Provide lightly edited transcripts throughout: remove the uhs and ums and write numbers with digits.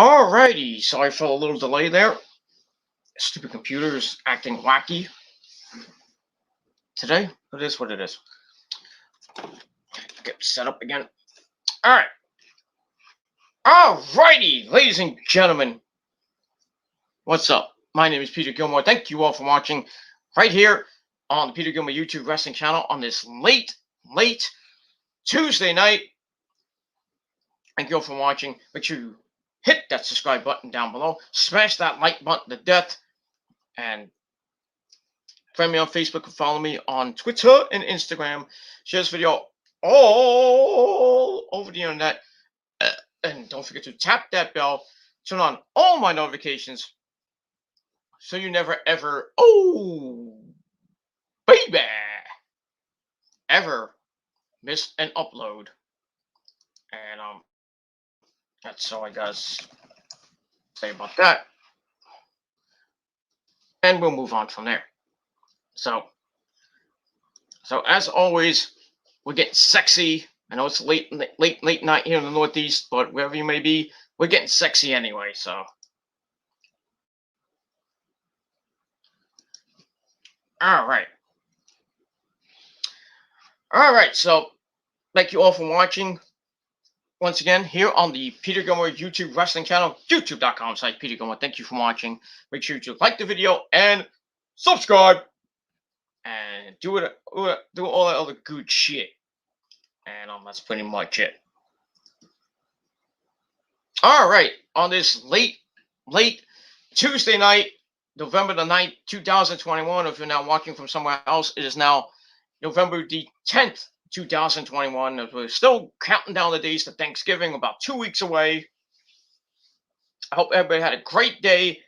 Alrighty, sorry for a little delay there. Stupid computer's acting wacky today. It is what it is. Get set up again. Alright. Alrighty, ladies and gentlemen. What's up? My name is Peter Gilmore. Thank you all for watching right here on the Peter Gilmore YouTube Wrestling channel on this late Tuesday night. Thank you all for watching. Make sure you hit that subscribe button down below. Smash that like button to death. And friend me on Facebook and follow me on Twitter and Instagram. Share this video all over the internet. And don't forget to tap that bell. Turn on all my notifications. So you never ever, baby, ever miss an upload. And that's all I gotta say about that. And we'll move on from there. So as always, we're getting sexy. I know it's late night here in the Northeast, but wherever you may be, we're getting sexy anyway. So, all right. So, thank you all for watching. Once again, here on the Peter Gilmore YouTube Wrestling channel, youtube.com/Peter Gilmore. Thank you for watching. Make sure to like the video and subscribe. And do all that other good shit. And that's pretty much it. All right, on this late Tuesday night, November the 9th, 2021. If you're now watching from somewhere else, it is now November the 10th, 2021. We're still counting down the days to Thanksgiving, about 2 weeks away. I hope everybody had a great day.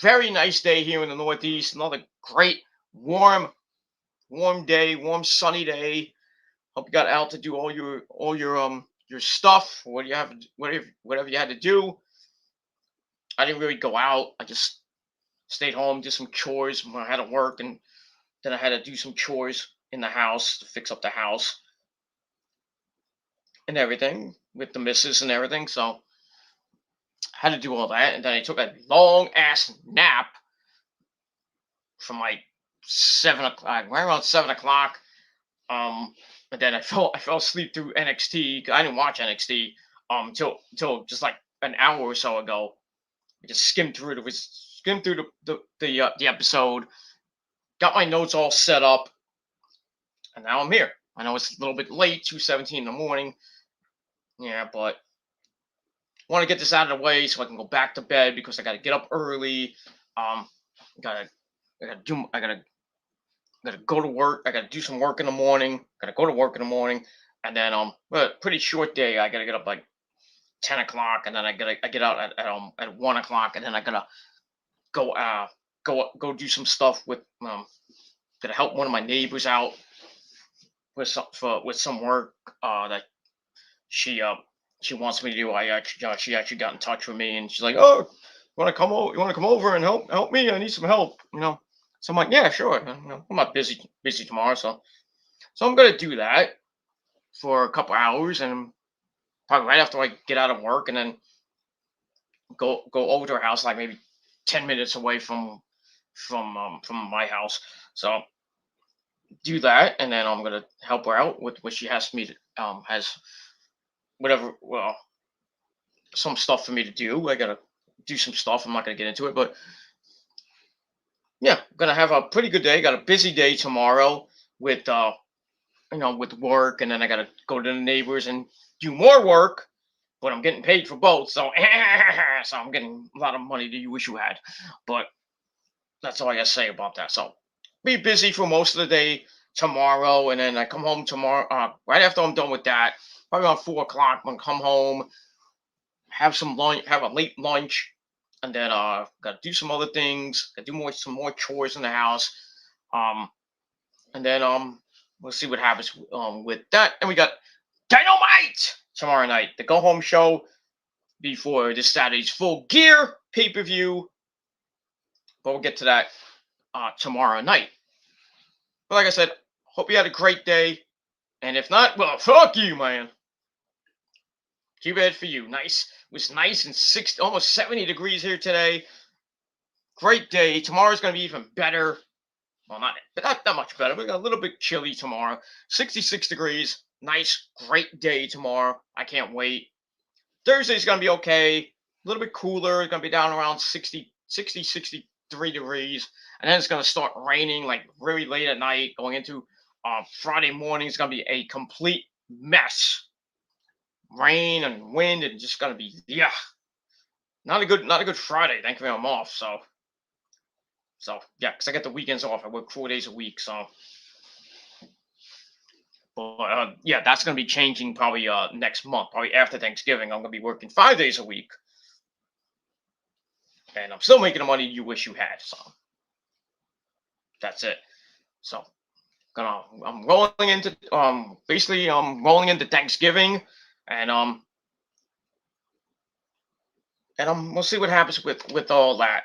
Very nice day here in the Northeast. Another great, warm day, warm, sunny day. Hope you got out to do all your stuff, whatever you had to do. I didn't really go out. I just stayed home, did some chores when I had to work, and then I had to do some chores in the house to fix up the house and everything with the missus and everything. So I had to do all that, and then I took a long ass nap from like 7 o'clock, right around 7 o'clock. And then I fell asleep through NXT. I didn't watch NXT till just like an hour or so ago. I just skimmed through the episode, got my notes all set up, and now I'm here. I know it's a little bit late, 2:17 in the morning. Yeah, but I want to get this out of the way so I can go back to bed because I got to get up early. I gotta go to work. I gotta do some work in the morning. Gotta go to work in the morning, and then pretty short day. I gotta get up like 10 o'clock, and then I get out at 1 o'clock, and then I gotta go do some stuff with gotta help one of my neighbors out with some work that she wants me to do. She actually got in touch with me, and she's like, "Oh, you want to come over and help me? I need some help, So I'm like, yeah, sure. I'm not busy tomorrow, so I'm gonna do that for a couple hours, and probably right after I get out of work, and then go over to her house, like maybe 10 minutes away from my house. So do that, and then I'm gonna help her out with what she has me to has whatever some stuff for me to do. I gotta do some stuff. I'm not gonna get into it, but yeah, gonna have a pretty good day. Got a busy day tomorrow with with work, and then I gotta go to the neighbors and do more work, but I'm getting paid for both, so so I'm getting a lot of money that you wish you had. But that's all I gotta say about that. So be busy for most of the day tomorrow, and then I come home tomorrow, right after I'm done with that, probably around 4 o'clock. I'm gonna come home, have some lunch, have a late lunch, and then gotta do some other things. Gotta do some more chores in the house, and then we'll see what happens with that. And we got Dynamite tomorrow night, the go home show before this Saturday's Full Gear pay-per-view. But we'll get to that tomorrow night. But like I said, hope you had a great day. And if not, well, fuck you, man. Too bad for you. Nice. It was nice and 60, almost 70 degrees here today. Great day. Tomorrow's going to be even better. Well, not that much better, but a little bit chilly tomorrow. 66 degrees. Nice, great day tomorrow. I can't wait. Thursday's going to be okay. A little bit cooler. It's going to be down around 63 degrees. And then it's going to start raining like really late at night. Going into Friday morning, it's going to be a complete mess. Rain and wind, and just going to be, yeah. Not a good Friday. Thankfully, I'm off. So yeah, because I get the weekends off. I work 4 days a week. So, but yeah, that's going to be changing probably next month. Probably after Thanksgiving, I'm going to be working 5 days a week, and I'm still making the money you wish you had. So that's it. So I'm rolling into basically rolling into Thanksgiving, and we'll see what happens with all that.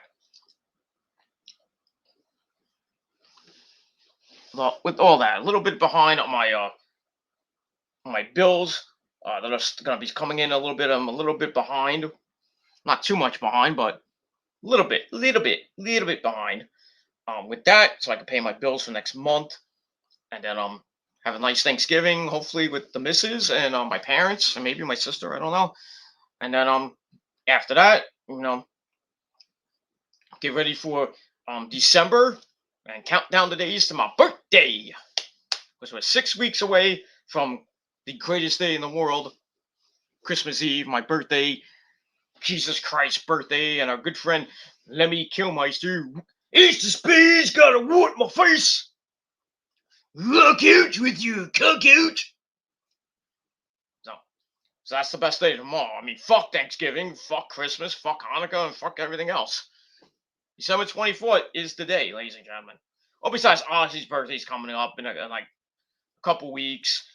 Well, with all that, a little bit behind on my bills that are going to be coming in a little bit. I'm a little bit behind, not too much behind, but a little bit behind with that, so I can pay my bills for next month, and then have a nice Thanksgiving, hopefully with the missus and my parents and maybe my sister. I don't know, and then after that, get ready for December and count down the days to my birthday, because we're 6 weeks away from the greatest day in the world, Christmas Eve, my birthday, Jesus Christ's birthday, and our good friend Lemmy Kilmeister. Easter Speed's got a wart in my face. Look out with your cook out. So that's the best day tomorrow. I mean, fuck Thanksgiving, fuck Christmas, fuck Hanukkah, and fuck everything else. December 24th is the day, ladies and gentlemen. Oh, besides Ozzy's birthday's coming up in like a couple weeks.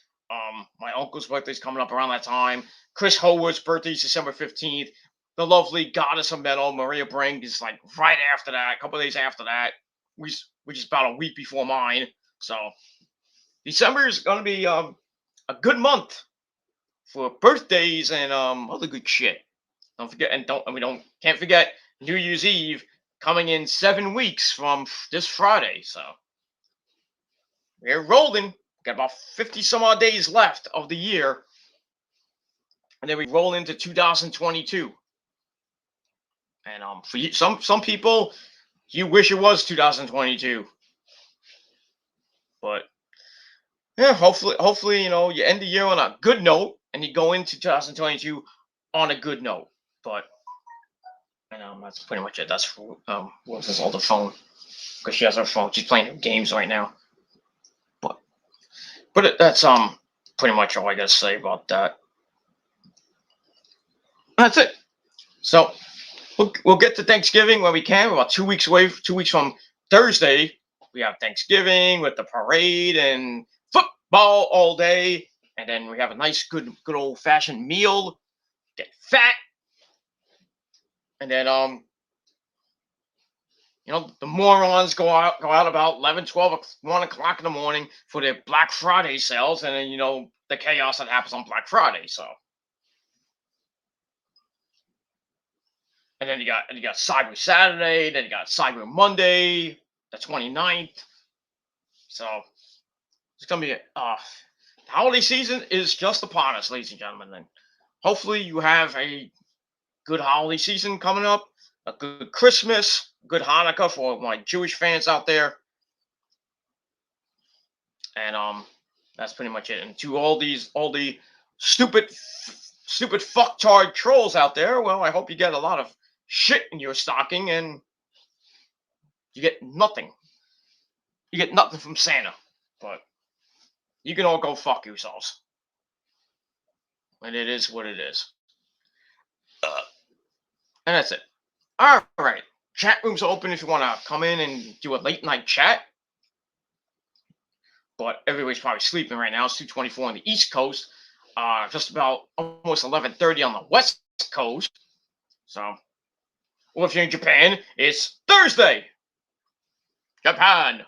My uncle's birthday's coming up around that time. Chris Howard's birthday's December 15th. The lovely goddess of metal, Maria Brink, is like right after that, a couple days after that, which is about a week before mine. So December is going to be a good month for birthdays and other good shit. Don't forget, and can't forget New Year's Eve coming in 7 weeks from this Friday. So we're rolling. Got about 50 some odd days left of the year, and then we roll into 2022. And for you, some people, you wish it was 2022, but yeah, hopefully you end the year on a good note and you go into 2022 on a good note. But that's pretty much it. That's what's this on the phone, because she has her phone. She's playing games right now. But that's pretty much all I gotta say about that. That's it. So we'll get to Thanksgiving when we can. We're about 2 weeks away. 2 weeks from Thursday, we have Thanksgiving with the parade and football all day, and then we have a nice, good old fashioned meal. Get fat, and then the morons go out about 11, 12, 1 o'clock in the morning for their Black Friday sales, and then the chaos that happens on Black Friday. So. And then you got Cyber Saturday, then you got Cyber Monday, the 29th. So it's gonna be the holiday season is just upon us, ladies and gentlemen. And hopefully you have a good holiday season coming up, a good Christmas, good Hanukkah for my Jewish fans out there. And that's pretty much it. And to all the stupid fucktard trolls out there, well, I hope you get a lot of shit in your stocking and you get nothing. You get nothing from Santa, but you can all go fuck yourselves. And it is what it is. And that's it. All right. Chat room's open if you want to come in and do a late night chat. But everybody's probably sleeping right now. It's 2:24 on the East Coast. Just about almost 11:30 on the West Coast. So, well, if you're in Japan, it's Thursday. Japan,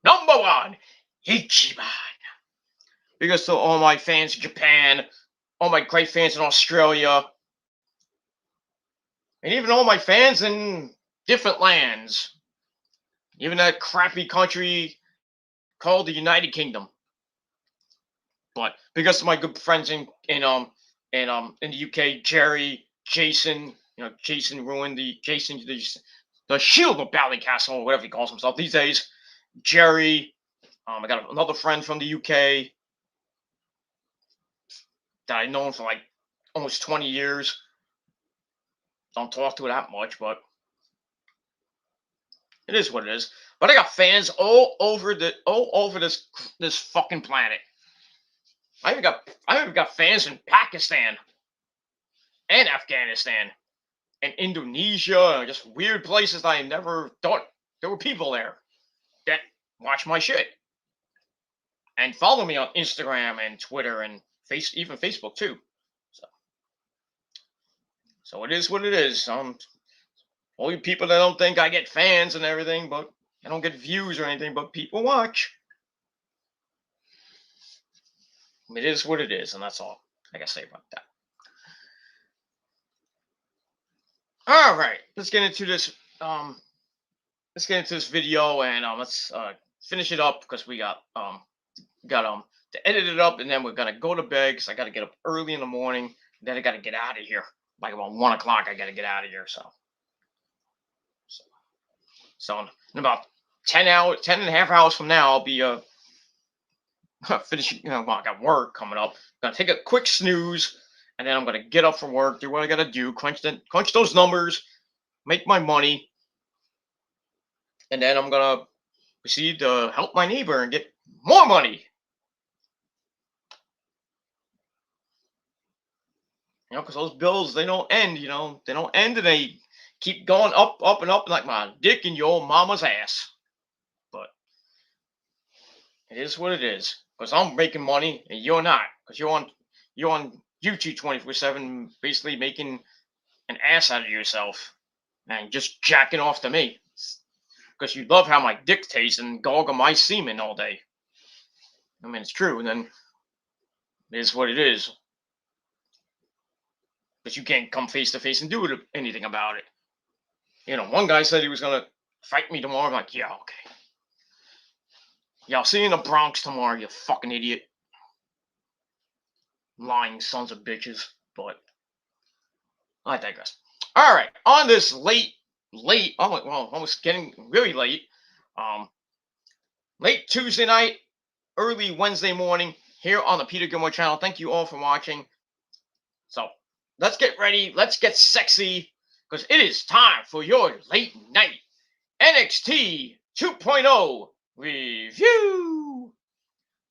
number one, Ichiban. Because to all my fans in Japan, all my great fans in Australia, and even all my fans in different lands, even that crappy country called the United Kingdom. But because of my good friends in the UK, Jerry, Jason, Jason ruined the shield of Ballycastle, or whatever he calls himself these days. Jerry, I got another friend from the UK that I've known for like almost 20 years. Don't talk to her that much, but it is what it is. But I got fans all over this fucking planet. I even got fans in Pakistan and Afghanistan and Indonesia and just weird places that I never thought there were people there that watch my shit and follow me on Instagram and Twitter and even Facebook too. So it is what it is. All you people that don't think I get fans and everything, but I don't get views or anything, but people watch. It is what it is, and that's all I gotta say about that. All right, let's get into this. Let's get into this video, and let's finish it up because we got to edit it up, and then we're gonna go to bed because I gotta get up early in the morning. And then I gotta get out of here. Like about 1 o'clock, I gotta get out of here. So in about 10 and a half hours from now, I'll be finishing. I got work coming up. Gonna take a quick snooze, and then I'm gonna get up from work, do what I gotta do, crunch those numbers, make my money, and then I'm gonna proceed to help my neighbor and get more money. Because those bills, they don't end. They don't end, and they keep going up, and up, like my dick in your old mama's ass. But it is what it is. Because I'm making money and you're not. Because you're on YouTube 24/7, basically making an ass out of yourself and just jacking off to me. Because you love how my dick tastes and gargle my semen all day. I mean, it's true. And then it is what it is. But you can't come face to face and do anything about it. One guy said he was gonna fight me tomorrow. I'm like, yeah, okay. Yeah, I'll see you in the Bronx tomorrow, you fucking idiot. Lying sons of bitches. But I digress. All right, on this late, almost getting really late, late Tuesday night, early Wednesday morning, here on the Peter Gilmore channel. Thank you all for watching. So let's get ready. Let's get sexy, because it is time for your late night NXT 2.0 review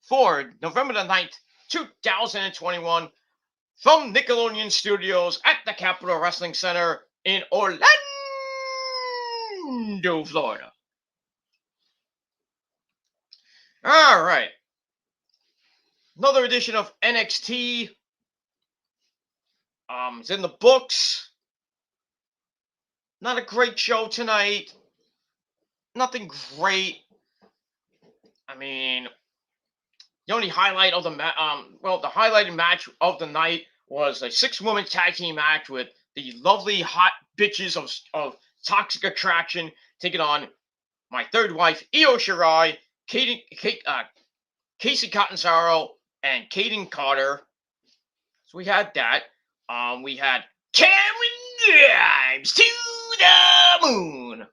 for November the 9th, 2021, from Nickelodeon Studios at the Capitol Wrestling Center in Orlando, Florida. All right. Another edition of NXT. It's in the books. Not a great show tonight. Nothing great. I mean, the only highlight of the the highlighted match of the night was a 6-woman tag team match with the lovely hot bitches of Toxic Attraction taking on my third wife, Io Shirai, Casey Catanzaro, and Caden Carter. So we had that. We had Cameron Grimes to the moon.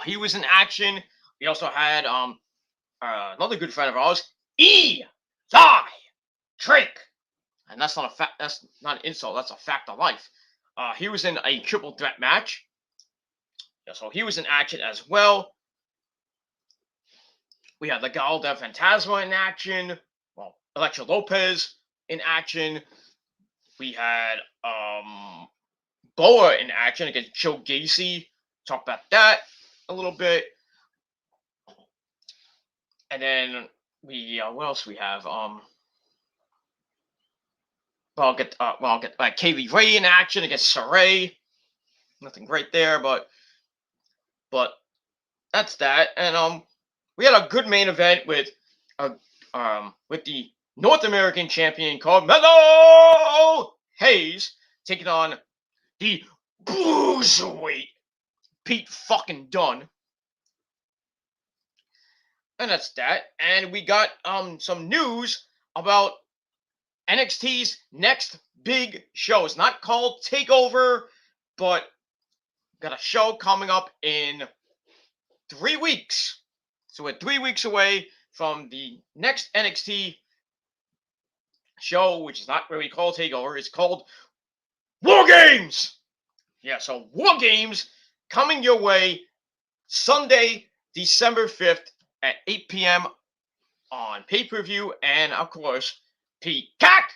He was in action. We also had another good friend of ours, Eli Drake. And that's not a fact. That's not an insult. That's a fact of life. He was in a triple threat match. Yeah, so he was in action as well. We had Legado del Fantasma in action. Well, Elektra Lopez in action. We had Boa in action against Joe Gacy. Talk about that a little bit. And then what else we have? I'll get Kaylee Ray in action against Saray. Nothing great there, but that's that. And we had a good main event with the North American champion called Melo taking on the Bruiserweight Pete fucking Dunne. And that's that. And we got some news about NXT's next big show. It's not called TakeOver, but got a show coming up in 3 weeks. So we're 3 weeks away from the next NXT show, which is not really called TakeOver. It's called War Games. Yeah, so War Games coming your way Sunday, December 5th at 8 p.m. on pay-per-view and, of course, Peacock.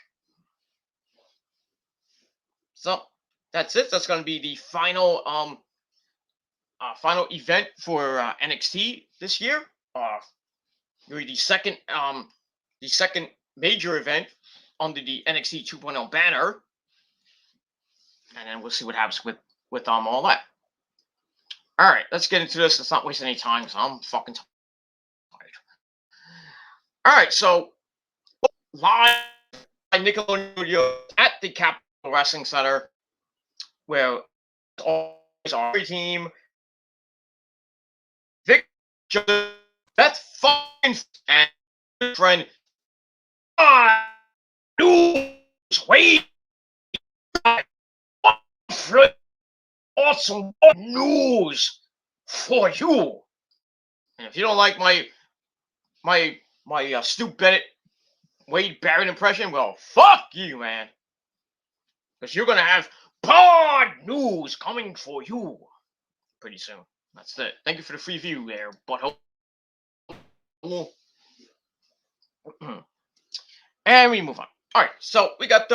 So that's it. That's going to be the final final event for NXT this year. Really the second major event under the NXT 2.0 banner, and then we'll see what happens with all that. All right, let's get into this. Let's not waste any time because I'm fucking tired. All right, so live by Nickelodeon Studios at the Capitol Wrestling Center, where always our team, Vic, Beth fucking and friend, wait, awesome news for you. And if you don't like my Stu Bennett, Wade Barrett impression, well, fuck you, man. Because you're going to have pod news coming for you pretty soon. That's it. Thank you for the free view there, butthole. And we move on. All right, so we got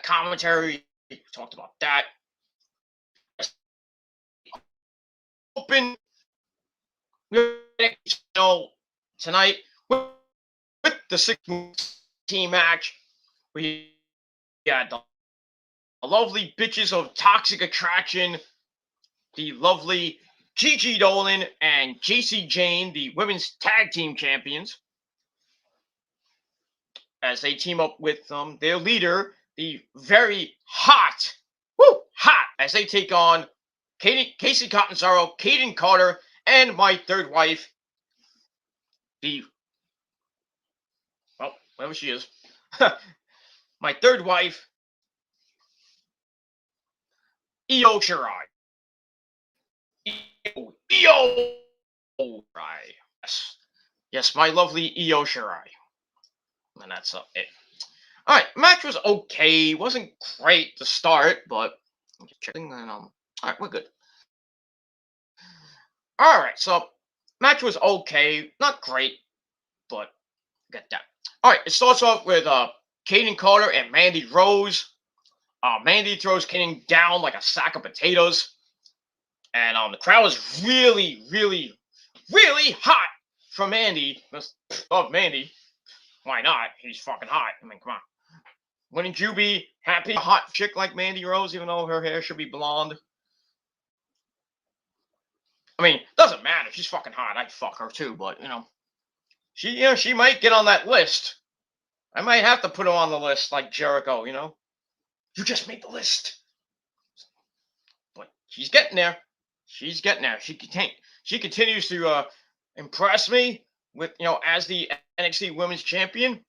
commentary. We talked about that. Open tonight with the 6-team match. We got the lovely bitches of Toxic Attraction, the lovely Gigi Dolan and JC Jane, the women's tag team champions, as they team up with their leader, the very hot, as they take on Casey Catanzaro, Kaden Carter, and my third wife, whatever she is, my third wife, Io Shirai. Io Shirai. Yes, my lovely Io Shirai. And that's it. All right, match was okay. Wasn't great to start, but checking and all right, we're good. All right, so match was okay, not great, but get that. All right, it starts off with Kaden Carter and Mandy Rose. Mandy throws Kaden down like a sack of potatoes, and the crowd was really, really, really hot for Mandy. Love Mandy. Why not? He's fucking hot. I mean, come on. Wouldn't you be happy? A hot chick like Mandy Rose, even though her hair should be blonde. I mean, doesn't matter. She's fucking hot. I'd fuck her too, but she might get on that list. I might have to put her on the list like Jericho. You just made the list. But she's getting there. She's getting there. She continues to impress me with as the NXT Women's Champion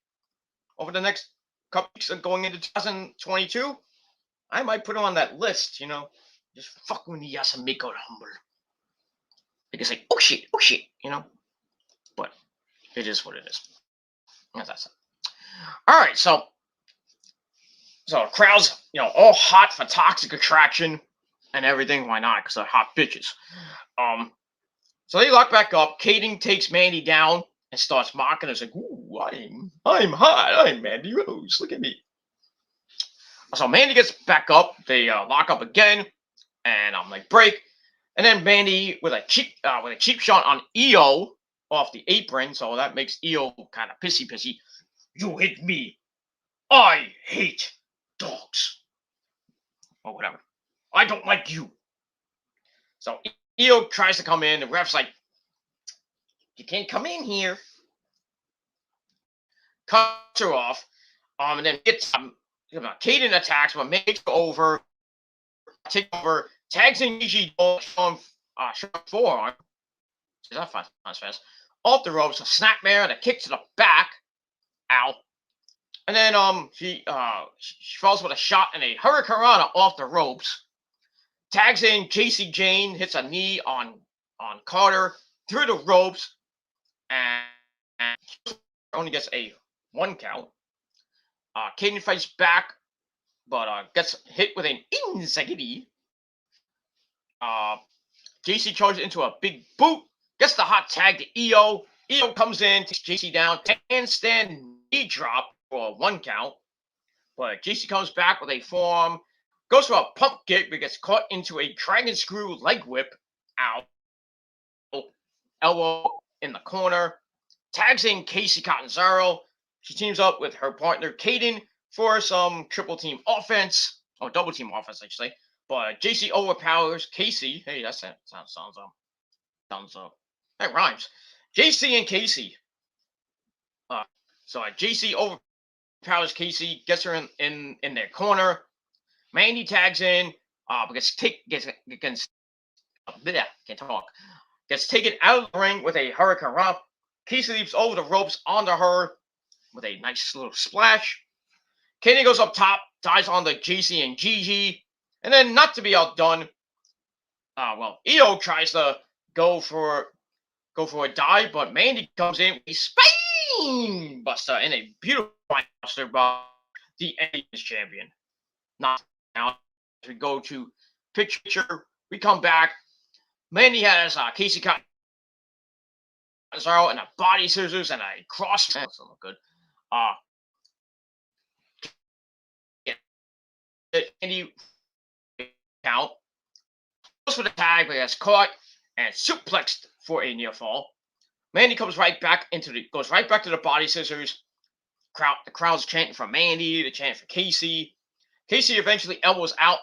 over the next couple weeks going into 2022. I might put her on that list. Just fuck with the ass and make her humble. They can say, oh shit, but it is what it is. That's it. All right, so the crowd's all hot for Toxic Attraction and everything. Why not? Because they're hot bitches. So they lock back up. Kaden takes Mandy down and starts mocking her. It's like, ooh, I'm hot. I'm Mandy Rose. Look at me. So Mandy gets back up. They lock up again, and I'm like, break. And then Mandy with a cheap shot on Io off the apron. So that makes Io kind of pissy. You hit me. I hate dogs. Or whatever. I don't like you. So Io tries to come in. The ref's like, you can't come in here. Cuts her off. And then gets Kaden attacks, but makes her over. take over, tags in Gigi, showing forearm. That fast. Off the ropes, a snapmare and a kick to the back. Ow. And then she falls with a shot and a hurricanrana off the ropes. Tags in JC Jane, hits a knee on Carter through the ropes, and only gets a 1 count. Kaden fights back, but gets hit with an enziguri. JC charges into a big boot, gets the hot tag to EO. EO comes in, takes JC down, handstand knee drop for a 1 count. But JC comes back with a forearm, goes for a pump kick, but gets caught into a dragon screw leg whip. Ow. Elbow in the corner. Tags in Casey Catanzaro. She teams up with her partner Kaden for some triple team offense, or double team offense, I should say. But JC overpowers Casey. Hey, that sounds that rhymes. JC and Casey. So JC overpowers Casey, gets her in their corner. Mandy tags in, gets taken out of the ring with a hurricane rana. Casey leaps over the ropes onto her with a nice little splash. Kaden goes up top, dives on the JC and Gigi, and then not to be outdone, EO tries to go for a dive, but Mandy comes in with a spine buster and a beautiful buster by the Indies champion. Not now. As we go to picture, we come back. Mandy has Casey Catanzaro and a body scissors and a cross. That doesn't look good. Mandy count goes for the tag, but gets caught and suplexed for a near fall. Mandy goes right back to the body scissors. The crowd's chanting for Mandy. They chant for Casey. Casey eventually elbows out.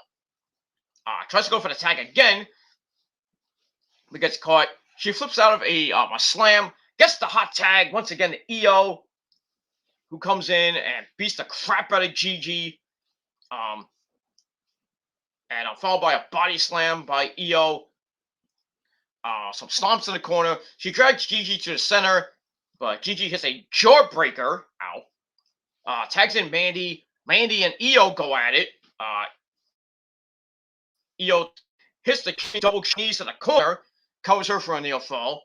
Tries to go for the tag again, but gets caught. She flips out of a slam. Gets the hot tag once again to EO, who comes in and beats the crap out of Gigi. And followed by a body slam by EO. Some stomps in the corner. She drags Gigi to the center, but Gigi hits a jawbreaker. Ow. Tags in Mandy. Mandy and EO go at it. EO hits the double knees to the corner, covers her for a near fall.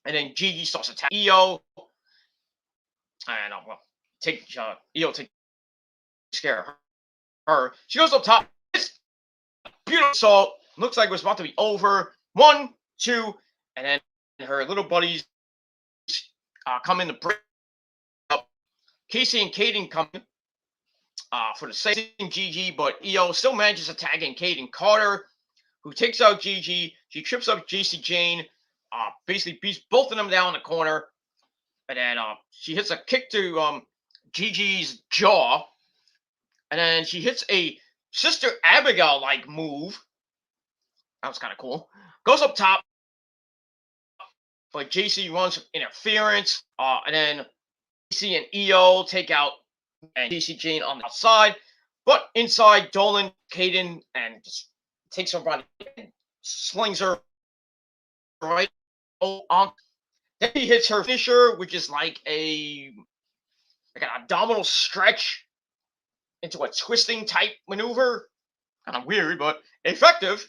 And then Gigi starts attacking EO. And EO takes care of her. She goes up top. It's beautiful assault. Looks like it was about to be over. 1, 2, and then her little buddies come in to break up. Casey and Kaden come in for the same Gigi, but EO still manages to tag in Kaden Carter, who takes out Gigi. She trips up JC Jane, basically beats both of them down in the corner, and then she hits a kick to Gigi's jaw, and then she hits a Sister Abigail-like move. That was kind of cool. Goes up top, but JC runs interference, and then JC and EO take out and JC Jane on the outside, but inside Dolan, Kaden, and just takes her around and slings her right on. Then he hits her finisher, which is like an abdominal stretch into a twisting type maneuver. Kind of weird, but effective.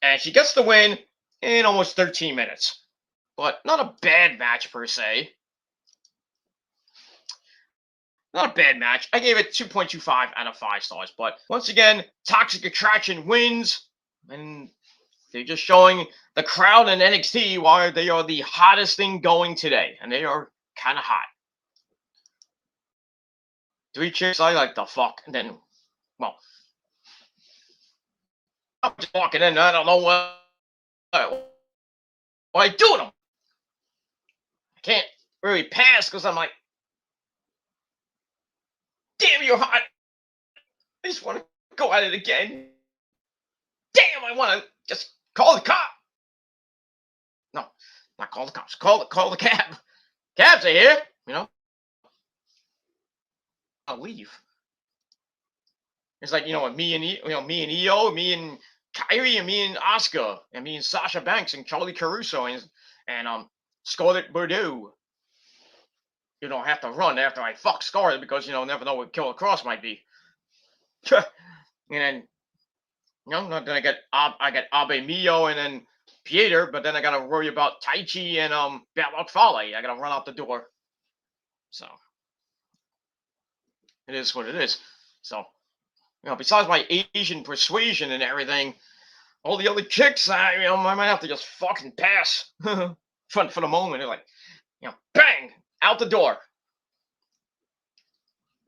And she gets the win in almost 13 minutes. But not a bad match per se. Not a bad match. I gave it 2.25 out of 5 stars. But once again, Toxic Attraction wins. And they're just showing the crowd in NXT why they are the hottest thing going today. And they are kind of hot. 3 chicks I like the fuck. And then, well, I'm just walking in. I don't know what I do with them. I can't really pass because I'm like, damn, you're hot. I just want to go at it again. Damn, I want to just call the cop. No, not call the cops. Call the cab. Cabs are here, you know. I'll leave. It's like, me and me and Io, me and Kyrie, and me and Oscar, and me and Sasha Banks and Charlie Caruso and Scarlett Bordeaux. You don't have to run after I fuck Scarlett because never know what Killer Cross might be. And then then I get Abe Mio and then Pieter, but then I gotta worry about Taichi and Bad Fale. I gotta run out the door. So it is what it is. So besides my Asian persuasion and everything, all the other chicks, I might have to just fucking pass for the moment. They're like, bang out the door,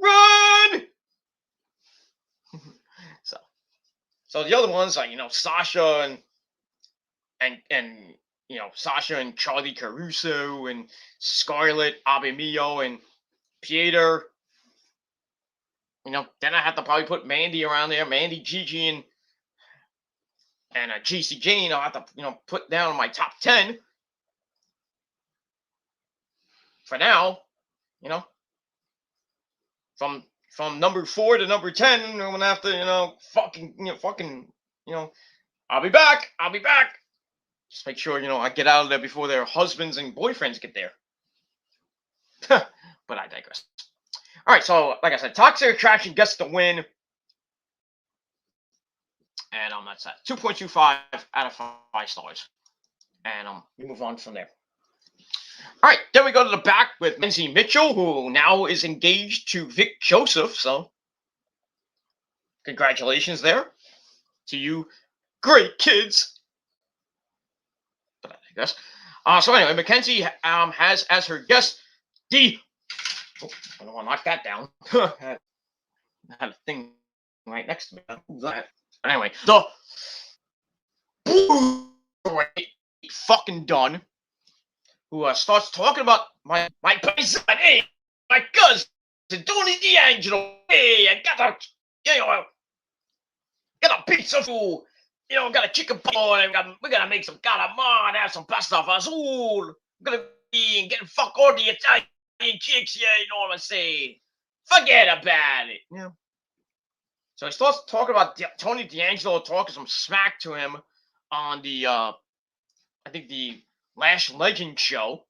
run. So the other ones like Sasha and Sasha and Charlie Caruso and Scarlett, Abe Mio and Pieter. Then I have to probably put Mandy around there, Mandy, Gigi, and GC Jane. I'll have to put down my top 10 for now. From number 4 to number 10, I'm gonna have to fucking I'll be back. Just make sure I get out of there before their husbands and boyfriends get there. But I digress. All right, so like I said, Toxic Attraction gets the win, and that's that. 2.25 out of 5 stars, and we move on from there. All right, then we go to the back with Lindsay Mitchell, who now is engaged to Vic Joseph. So, congratulations there to you, great kids. But I guess. So anyway, Mackenzie has as her guest the. Oh, I don't want to knock that down. I had a thing right next to me. Who's that? Anyway, the fucking Dunne, who starts talking about my cousin, hey, my cousin, Tony D'Angelo. Hey, I got a pizza food. Got a chicken ball, and we're gonna make some calamari, have some pasta fazool. We're gonna be getting fuck all the Italian chicks, yeah, you know what I'm saying? Forget about it. Yeah. So he starts talking about Tony D'Angelo, talking some smack to him on the, I think the Lash Legend show.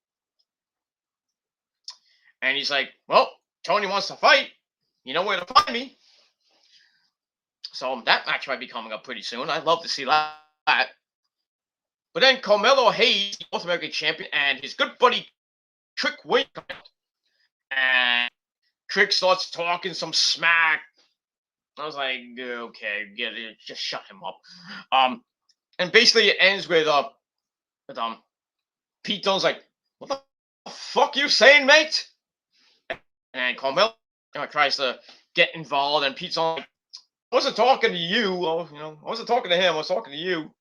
And he's like, well, Tony wants to fight. You know where to find me. So that match might be coming up pretty soon. I'd love to see that. But then Carmelo Hayes, the North American champion, and his good buddy Trick Williams come out. And Trick starts talking some smack. I was like, okay, get it, just shut him up. And basically it ends with Pete Dunne's like, what the fuck you saying, mate? And Carmelo tries to get involved, and Pete's like, I wasn't talking to you. I wasn't talking to him. I was talking to you.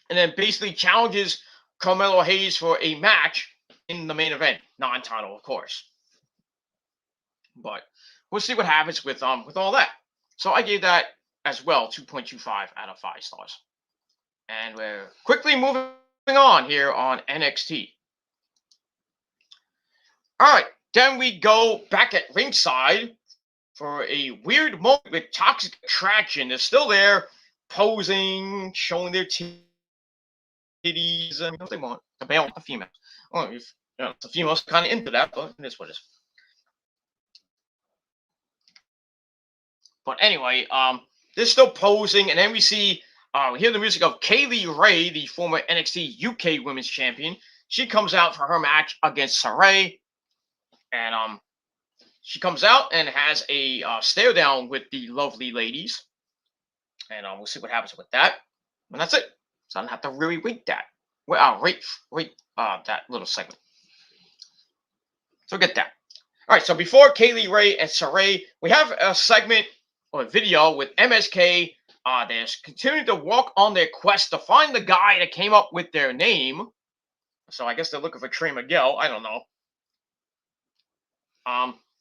And then basically challenges Carmelo Hayes for a match in the main event, non-title, of course. But we'll see what happens with all that. So I gave that as well 2.25 out of 5 stars. And we're quickly moving on here on NXT. All right, then we go back at ringside for a weird moment with Toxic Attraction. They're still there, posing, showing their titties, and what they want. The male, the female. Well, the female's kind of into that, but it is what it is. But anyway, they're still posing, and then we see, we hear the music of Kaylee Ray, the former NXT UK Women's Champion. She comes out for her match against Saray, and she comes out and has a stare down with the lovely ladies, and we'll see what happens with that. And that's it. So I don't have to really rate that. Well, rate that little segment. So get that. All right. So before Kaylee Ray and Saray, we have a segment or a video with MSK. They're continuing to walk on their quest to find the guy that came up with their name. So I guess they're looking for Trey Miguel. I don't know.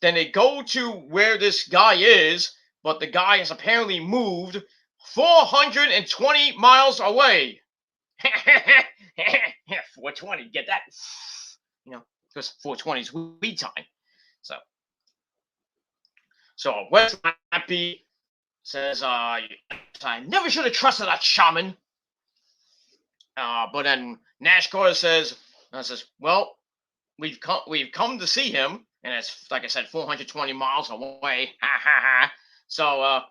Then they go to where this guy is, but the guy has apparently moved 420 miles away. 420, get that? Because 420 is weed time. So Wes Happy says, I never should have trusted that shaman. But then Nash Carter says, well, we've come to see him, and it's like I said, 420 miles away. Ha ha ha. So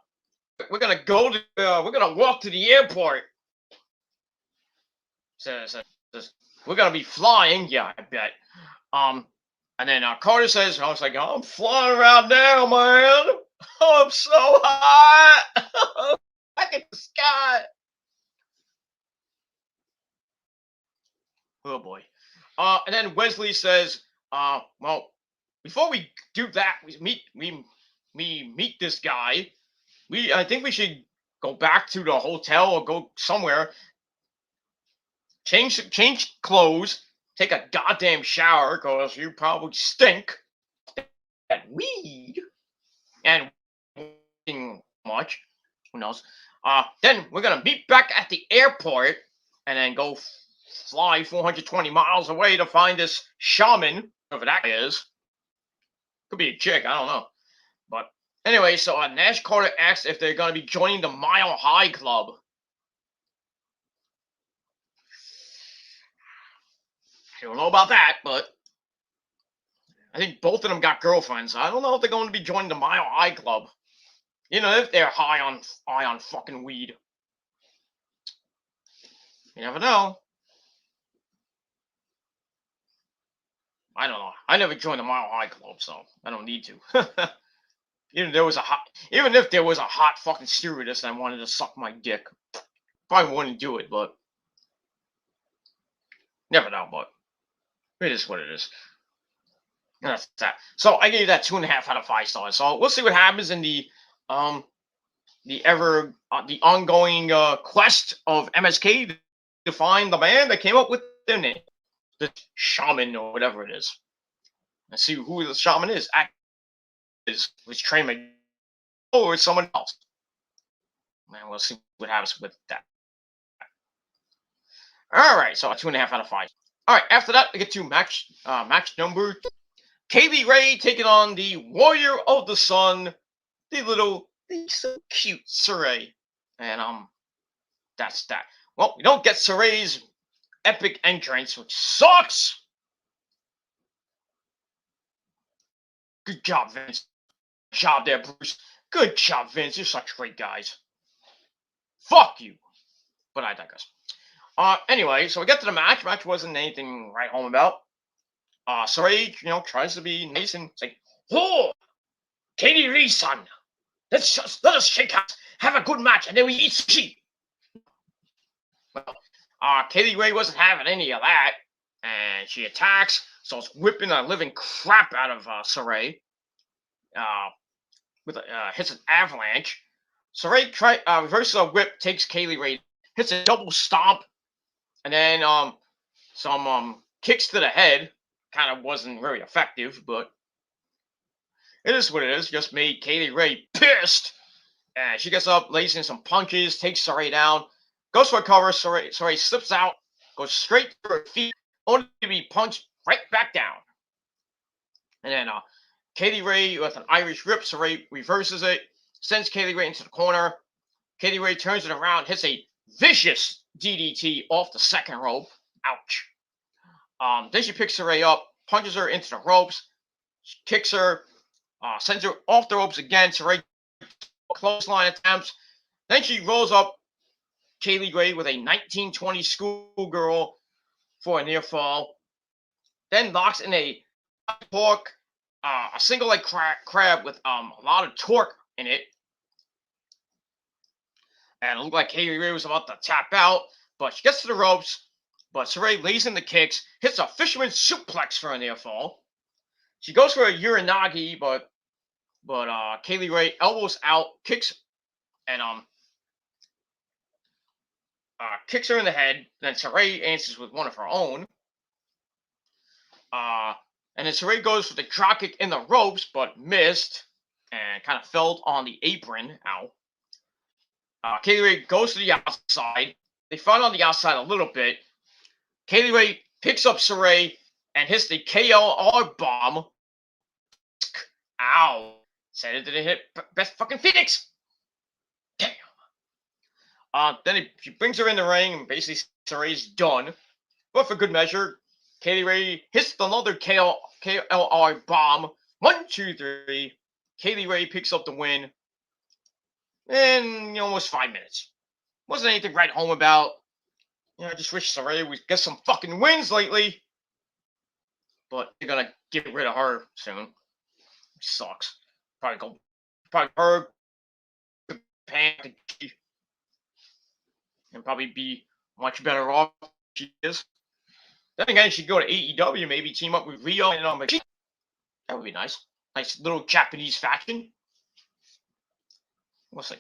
we're gonna we're gonna walk to the airport. Says we're gonna be flying. Yeah, I bet. And then Carter says, I was like, I'm flying around now, man. I'm so hot. Back at the sky. Oh boy. And then Wesley says, well, before we do that, we meet this guy. I think we should go back to the hotel or go somewhere, change clothes, take a goddamn shower because you probably stink that weed and much. Who knows? Then we're gonna meet back at the airport and then go fly 420 miles away to find this shaman, whoever that is. Could be a chick, I don't know. But anyway, so Nash Carter asks if they're gonna be joining the Mile High Club. I don't know about that, but I think both of them got girlfriends. I don't know if they're going to be joining the Mile High Club. You know, if they're high on fucking weed. You never know. I don't know. I never joined the Mile High Club, so I don't need to. Even if there was a hot fucking stewardess and wanted to suck my dick, probably wouldn't do it, but never know. But it is what it is. And that's that. So I gave that 2.5 out of 5 stars. So we'll see what happens in the ongoing quest of MSK to find the man that came up with their name, the shaman or whatever it is. Let's see who the shaman is. Was Trey McDonald or someone else? Man, we'll see what happens with that. All right, so 2.5 out of 5. All right, after that, we get to match number 2. Kaylee Ray taking on the Warrior of the Sun, the so cute Saray. And that's that. Well, we don't get Saray's epic entrance, which sucks. Good job, Vince. Good job there, Bruce. Good job, Vince. You're such great guys. Fuck you. But I digress. Anyway, so we get to the match. Match wasn't anything to write home about. Saray, tries to be nice and say, "Oh, Katie Lee's son, let us shake hands, have a good match, and then we eat sushi." Well, Kaylee Ray wasn't having any of that, and she attacks, starts whipping the living crap out of Saray. Hits an avalanche. Saray reverses a whip, takes Kaylee Ray, hits a double stomp, and then some kicks to the head. Kind of wasn't very effective, but it is what it is. Just made Kaylee Ray pissed. And she gets up, lays in some punches, takes Saray down, goes for a cover. Saray slips out, goes straight to her feet, only to be punched right back down. And then Kaylee Ray with an Irish whip. Saray reverses it, sends Kaylee Ray into the corner. Kaylee Ray turns it around, hits a vicious DDT off the second rope. Ouch. Then she picks Saray up, punches her into the ropes, kicks her, sends her off the ropes again. Saray clothesline attempts. Then she rolls up Kaylee Ray with a 1920 schoolgirl for a near fall. Then locks in a torque, a single leg crab with a lot of torque in it. And it looked like Kaylee Ray was about to tap out, but she gets to the ropes. But Saray lays in the kicks, hits a fisherman suplex for a near fall. She goes for a Uranagi, but Kaylee Ray elbows out, kicks, and kicks her in the head. Then Saray answers with one of her own. And then Saray goes for the dropkick in the ropes, but missed and kind of fell on the apron. Ow. Kaylee Ray goes to the outside. They fight on the outside a little bit. Kaylee Ray picks up Saray and hits the KLR bomb. Ow. Said it didn't hit Best fucking Phoenix. Damn. Then she brings her in the ring and basically Saray's done. But for good measure, Kaylee Ray hits another KLR bomb. 1, 2, 3. Kaylee Ray picks up the win in almost 5 minutes. Wasn't anything to write home about. I just wish Saray would get some fucking wins lately. But they're gonna get rid of her soon. Which sucks. Probably her Japan and probably be much better off than she is. Then again, she'd go to AEW, maybe team up with Rio and McShane. That would be nice. Nice little Japanese faction. We'll see.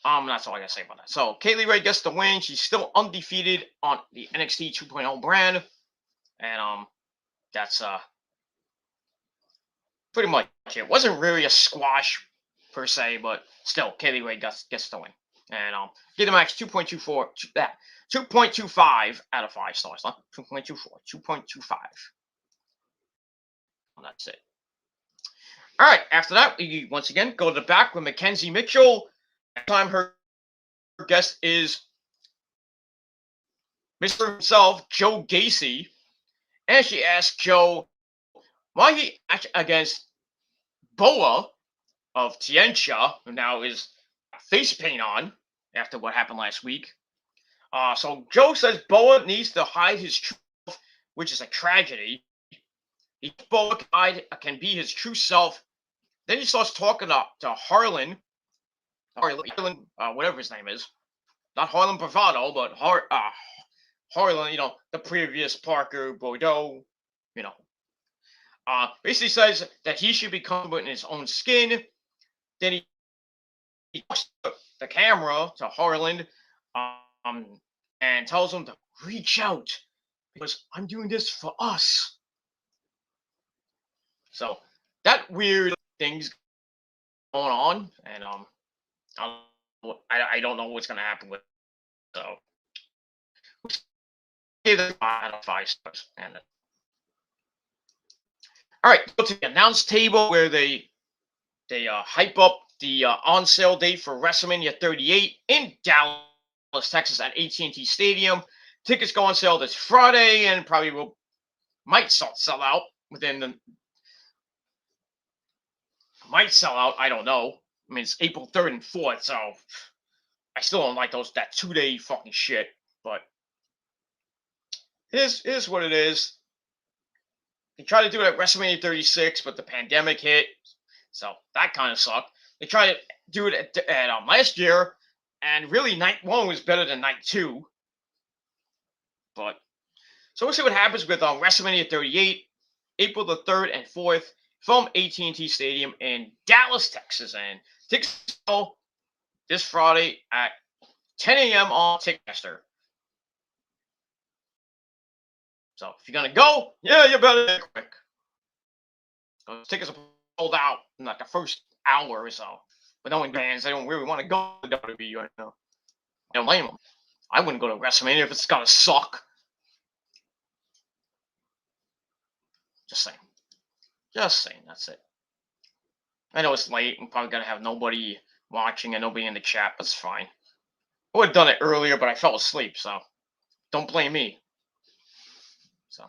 That's all I gotta say about that. So Kaylee Ray gets the win. She's still undefeated on the NXT 2.0 brand, and that's pretty much it. It wasn't really a squash per se, but still, Kaylee Ray gets the win. And give the match 2.25 out of 5 stars. Huh? 2.24, 2.25. And that's it. All right. After that, we once again go to the back with Mackenzie Mitchell. This time her guest is Mr. himself, Joe Gacy, and she asked Joe why he acted against Boa of Tiencha, who now is face paint on after what happened last week. So Joe says Boa needs to hide his truth, which is a tragedy. Boa can be his true self. Then he starts talking to Harlan, whatever his name is. Not Harlan Bravado, but Harlan, the previous Parker Bordeaux, basically says that he should be comfortable in his own skin. Then he talks to the camera to Harlan and tells him to reach out because I'm doing this for us. So that weird thing's going on, and I don't know what's gonna happen with it. So give it 5 out of 5 stars. And all right, go to the announce table where they hype up the on sale date for WrestleMania 38 in Dallas, Texas at AT&T Stadium. Tickets go on sale this Friday and probably might sell out within the. Might sell out. I don't know. I mean, it's April 3rd and 4th, so I still don't like that 2-day fucking shit. But it is what it is. They tried to do it at WrestleMania 36, but the pandemic hit, so that kind of sucked. They tried to do it at last year, and really night 1 was better than night 2. But so we'll see what happens with WrestleMania 38, April the 3rd and 4th. From AT&T Stadium in Dallas, Texas. And tickets go this Friday at 10 a.m. on Ticketmaster. So if you're going to go, you better get quick. Those tickets are sold out in like the first hour or so. But no one fans, they don't really want to go to WWE right now. I don't blame them. I wouldn't go to WrestleMania if it's going to suck. Just saying. Just saying, that's it. I know it's late. I'm probably going to have nobody watching and nobody in the chat. That's fine. I would have done it earlier, but I fell asleep, so don't blame me. So,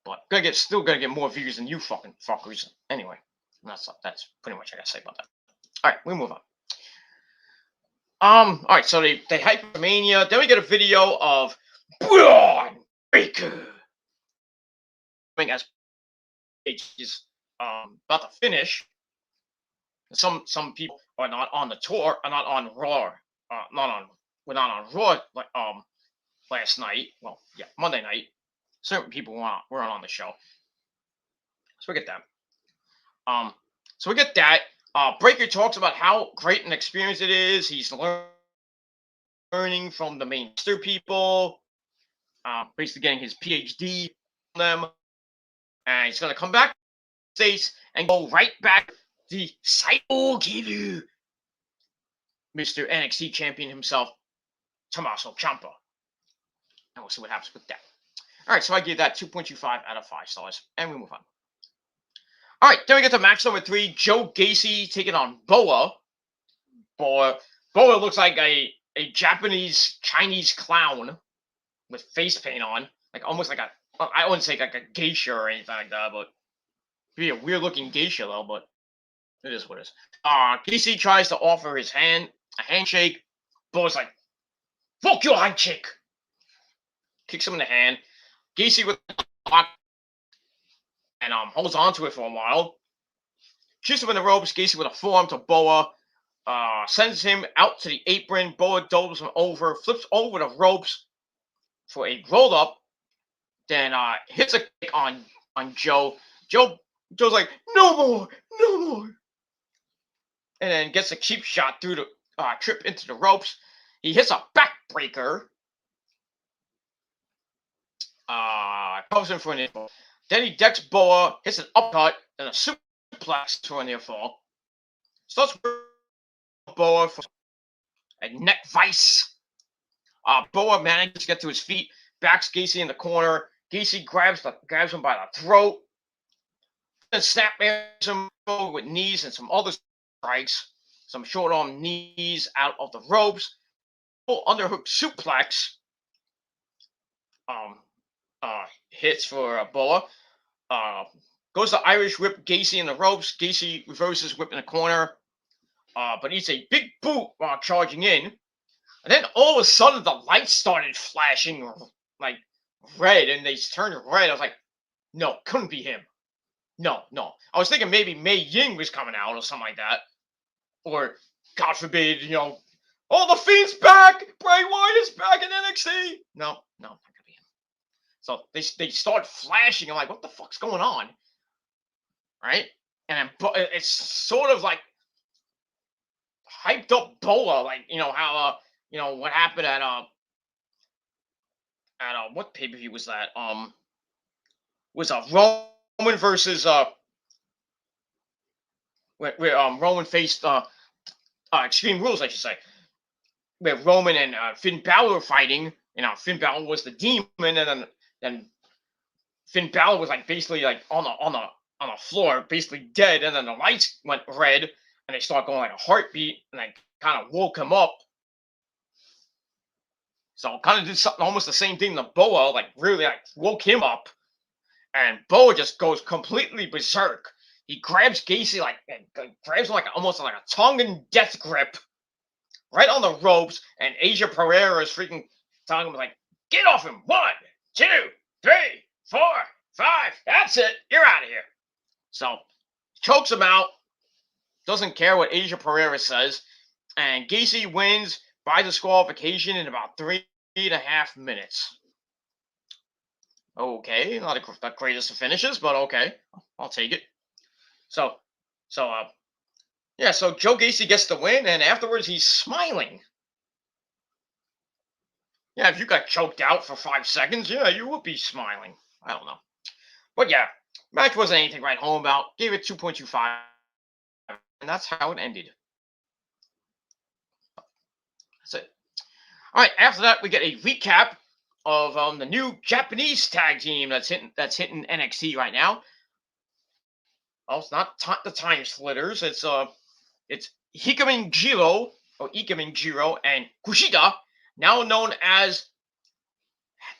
but still gonna get more views than you fucking fuckers. Anyway, that's pretty much what I gotta say about that. All right, we move on. All right, so they hype Mania. Then we get a video of Braun Breaker as is about to finish. Some people are not on the tour, are not on Raw, we're not on Raw last night. Well, yeah, Monday night. Certain people weren't on the show, so we get that. So we get that. Breaker talks about how great an experience it is. He's learning from the mainstream people, basically getting his PhD from them. And he's going to come back to the States and go right back to the Psycho Killer, Mr. NXT champion himself, Tommaso Ciampa. And we'll see what happens with that. All right, so I give that 2.25 out of 5 stars, and we move on. All right, then we get to match number 3. Joe Gacy taking on Boa. Boa looks like a Japanese Chinese clown with face paint on, like almost like I wouldn't say like a geisha or anything like that, but it'd be a weird looking geisha though. But it is what it is. Gacy tries to offer his hand a handshake. Boa's like, "Fuck your handshake!" Kicks him in the hand. Gacy with the block and holds on to it for a while. Shoots him in the ropes. Gacy with a forearm to Boa. Sends him out to the apron. Boa doubles him over, flips over the ropes for a roll up. Then hits a kick on Joe. Joe's like, no more, no more. And then gets a cheap shot through the trip into the ropes. He hits a backbreaker. Comes in for an info. Then he decks Boa, hits an uppercut, and a suplex for a near fall. Starts with Boa for a neck vice. Boa manages to get to his feet, backs Gacy in the corner. Gacy grabs him by the throat, and snapmares him with knees and some other strikes, some short arm knees out of the ropes. Underhook suplex. Hits for Boa. Goes to Irish whip Gacy in the ropes. Gacy reverses whip in the corner, but eats a big boot while charging in. And then all of a sudden the lights started flashing like red, and they turned red. I was like, no, couldn't be him. No. I was thinking maybe Mei Ying was coming out or something like that. Or, God forbid, oh, the Fiend's back! Bray Wyatt is back in NXT! No, not gonna be him. So they start flashing. I'm like, what the fuck's going on? Right? And then it's sort of like hyped up Boa, like, how, what happened at what pay-per-view was that? Was Roman versus where Roman faced Extreme Rules, I should say, where Roman and Finn Balor were fighting. Finn Balor was the demon, and then Finn Balor was like basically like on the floor, basically dead, and then the lights went red, and they started going like a heartbeat, and I kind of woke him up. So kind of did something almost the same thing to Boa, like really like woke him up, and Boa just goes completely berserk. He grabs Gacy grabs him like almost like a Tongan death grip, right on the ropes, and Asia Pereira is freaking telling him like, "Get off him! 1, 2, 3, 4, 5. That's it. You're out of here." So chokes him out. Doesn't care what Asia Pereira says, and Gacy wins by disqualification in about 3.5 minutes. Okay, not the greatest of finishes, but okay, I'll take it. So Joe Gacy gets the win, and afterwards he's smiling. Yeah, if you got choked out for 5 seconds, yeah, you would be smiling. I don't know, but yeah, match wasn't anything to write home about. Gave it 2.25, and that's how it ended. That's it. All right, after that, we get a recap of the new Japanese tag team that's hitting NXT right now. Well, it's not the Time Splitters. It's Ikemen Jiro and Kushida, now known as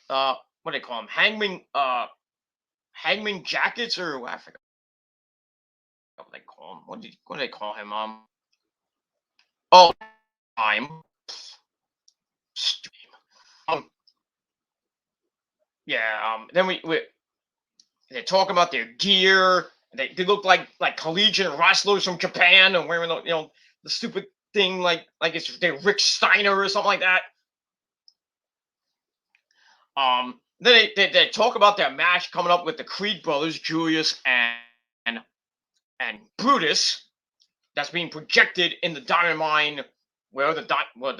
what do they call them? Hangman Jackets, or I forgot what they call him. What do they call him? Time. Then we they talk about their gear. They look like collegiate wrestlers from Japan, and wearing the stupid thing like it's they're Rick Steiner or something like that. Then they talk about their match coming up with the Creed brothers, Julius and Brutus, that's being projected in the Diamond Mine, where the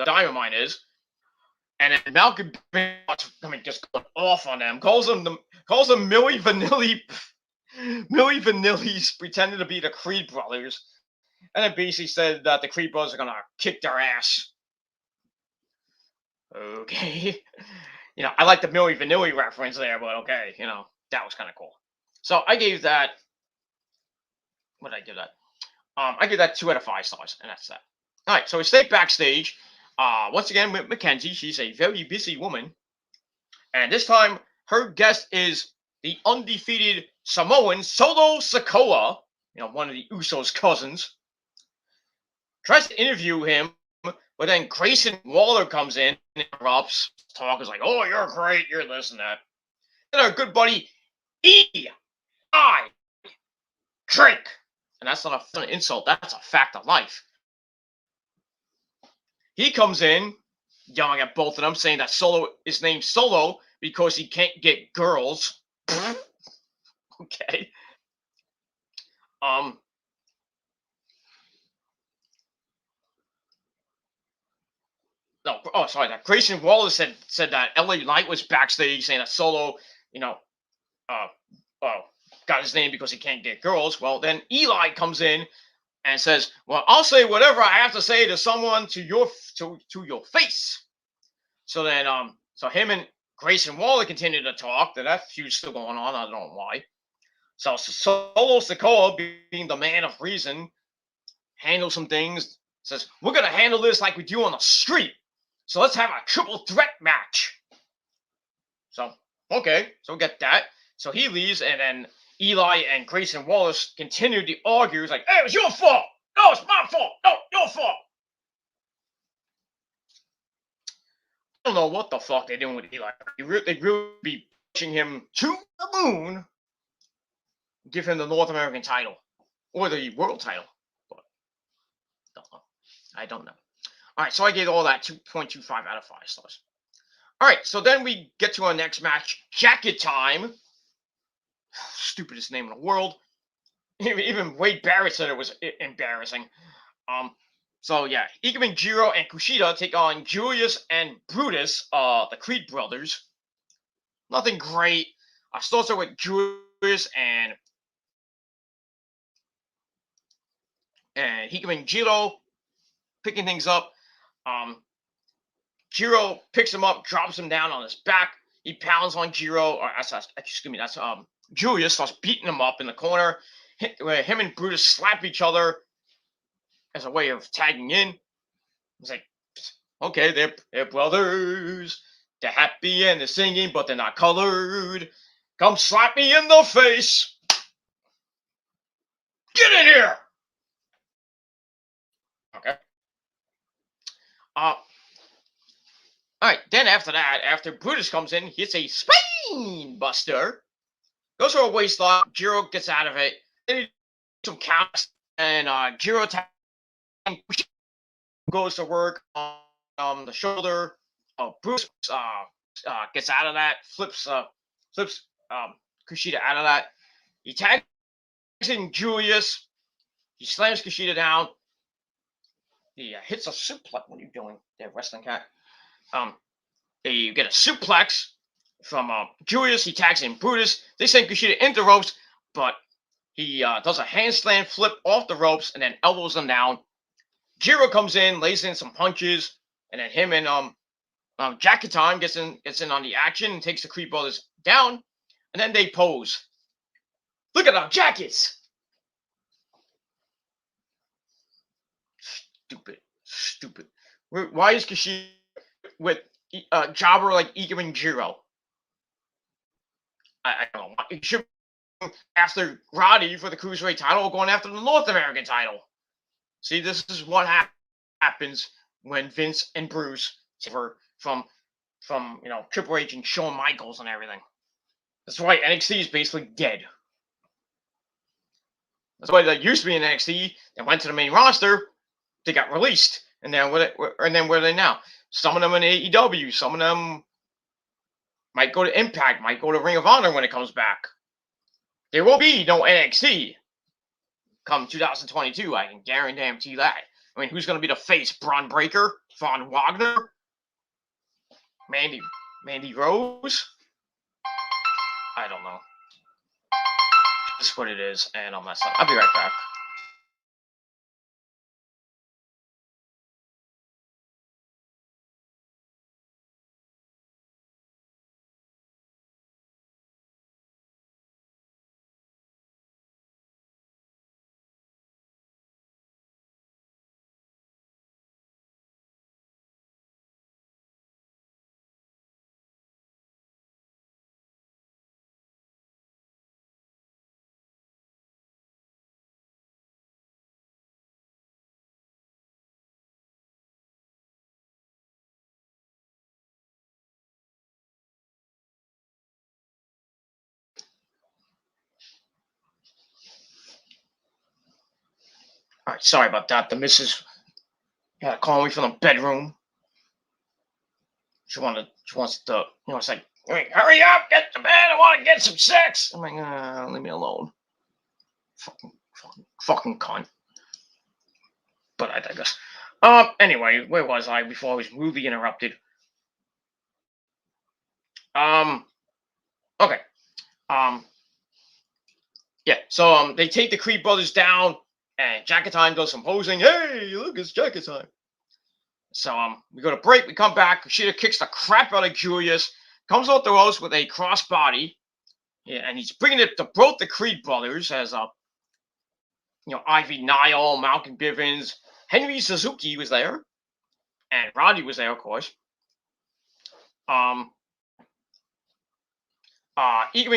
Diamond Mine is. And then Malcolm just going off on them, calls them Milli Vanilli's pretending to be the Creed brothers, and then basically said that the Creed brothers are gonna kick their ass. Okay, I like the Milli Vanilli reference there, but okay, that was kind of cool. So I gave that What did I give that? I give that 2 out of 5 stars, and that's that. All right, so we stay backstage. Once again with Mackenzie. She's a very busy woman, and this time her guest is the undefeated Samoan Solo Sikoa. One of the Usos' cousins. Tries to interview him, but then Grayson Waller comes in and interrupts. Talk is like, "Oh, you're great. You're this and that." And our good buddy E.I. Drake, and that's not an insult. That's a fact of life. He comes in yelling at both of them, saying that Solo is named Solo because he can't get girls. Okay. Um. No. Oh, sorry. That Grayson Wallace said that LA Knight was backstage saying that Solo, you know, uh, uh, got his name because he can't get girls. Well, then Eli comes in and says, "Well, I'll say whatever I have to say to someone to your face." So then, so him and Grayson Waller continue to talk. That feud's still going on. I don't know why. So Solo Sikoa, being the man of reason, handles some things. Says, "We're gonna handle this like we do on the street. So let's have a triple threat match." So okay, so we get that. So he leaves, and then Eli and Grayson Wallace continue to argue. It's like, "Hey, it was your fault. No, it's my fault. No, your fault." I don't know what the fuck they're doing with Eli. They really be pushing him to the moon. Give him the North American title or the world title. But don't know. I don't know. All right, so I gave all that 2.25 out of 5 stars. All right, so then we get to our next match, Jacket Time. Stupidest name in the world. Even Wade Barrett said it was embarrassing. Um, so yeah, Ikemen Jiro and Kushida take on Julius and Brutus, the Creed brothers. Nothing great. I started with Julius and Ikemen Jiro picking things up. Jiro picks him up, drops him down on his back. He pounds on Jiro, or excuse me, that's Julius starts beating him up in the corner. Where him and Brutus slap each other as a way of tagging in. It's like, okay, they're brothers. They're happy and they're singing, but they're not colored. Come slap me in the face. Get in here. Okay. All right. Then after that, after Brutus comes in, he hits a spine buster. Goes for a waistlock. Jiro gets out of it. Then he some counts, and Jiro goes to work on the shoulder. Bruce gets out of that, flips Kushida out of that. He tags in Julius. He slams Kushida down. He hits a suplex. What are you doing there, wrestling cat? You get a suplex from Julius. He tags in Brutus. They send Kushida into the ropes, but he does a handstand flip off the ropes and then elbows them down. Jiro comes in, lays in some punches, and then him and Jacket Time gets in on the action and takes the Creed brothers down, and then they pose. Look at our jackets. Stupid. Why is Kushida with jobber like Ikemen Jiro? I don't know. It should be after Roddy for the Cruiserweight title or going after the North American title. See, this is what happens when Vince and Bruce suffer from Triple H and Shawn Michaels and everything. That's why NXT is basically dead. That's why they used to be in NXT and went to the main roster. They got released, and then where are they now? Some of them in AEW. Some of them might go to Impact. Might go to Ring of Honor when it comes back. There won't be no NXT come 2022. I can guarantee that. I mean, who's going to be the face? Braun Breaker, Von Wagner, Mandy Rose. I don't know. That's what it is, and I'll be right back. All right, sorry about that. The missus calling me from the bedroom. She wants to, it's like, "Hey, hurry up, get to bed. I want to get some sex." I'm like, leave me alone. Fucking cunt. But I digress. Anyway, where was I before I was rudely interrupted? Okay. Yeah. So they take the Creed brothers down, and Jacket Time goes from posing. Hey, look, it's Jacket Time. So we go to break. We come back. Kushida kicks the crap out of Julius. Comes off the ropes with a crossbody. Yeah, and he's bringing it to both the Creed brothers as Ivy Nile, Malcolm Bivens, Henry Suzuki was there, and Roddy was there, of course. Ikemen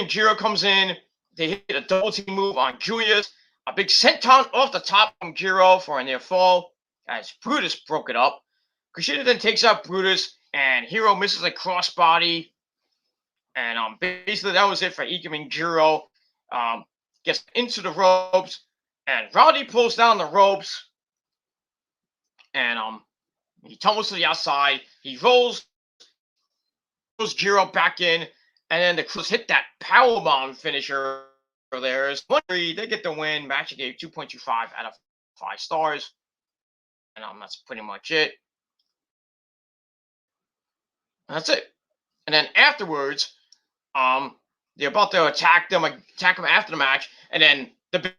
Jiro comes in. They hit a double team move on Julius. A big senton off the top from Jiro for a near fall as Brutus broke it up. Kushida then takes out Brutus, and Hero misses a crossbody. And basically that was it for Ikemen Jiro. Gets into the ropes, and Roddy pulls down the ropes, and he tumbles to the outside. He rolls Jiro back in, and then the Crews hit that powerbomb finisher there. They get the win. Match gave 2.25 out of 5 stars. And that's pretty much it. That's it. And then afterwards, they're about to attack him after the match, and then the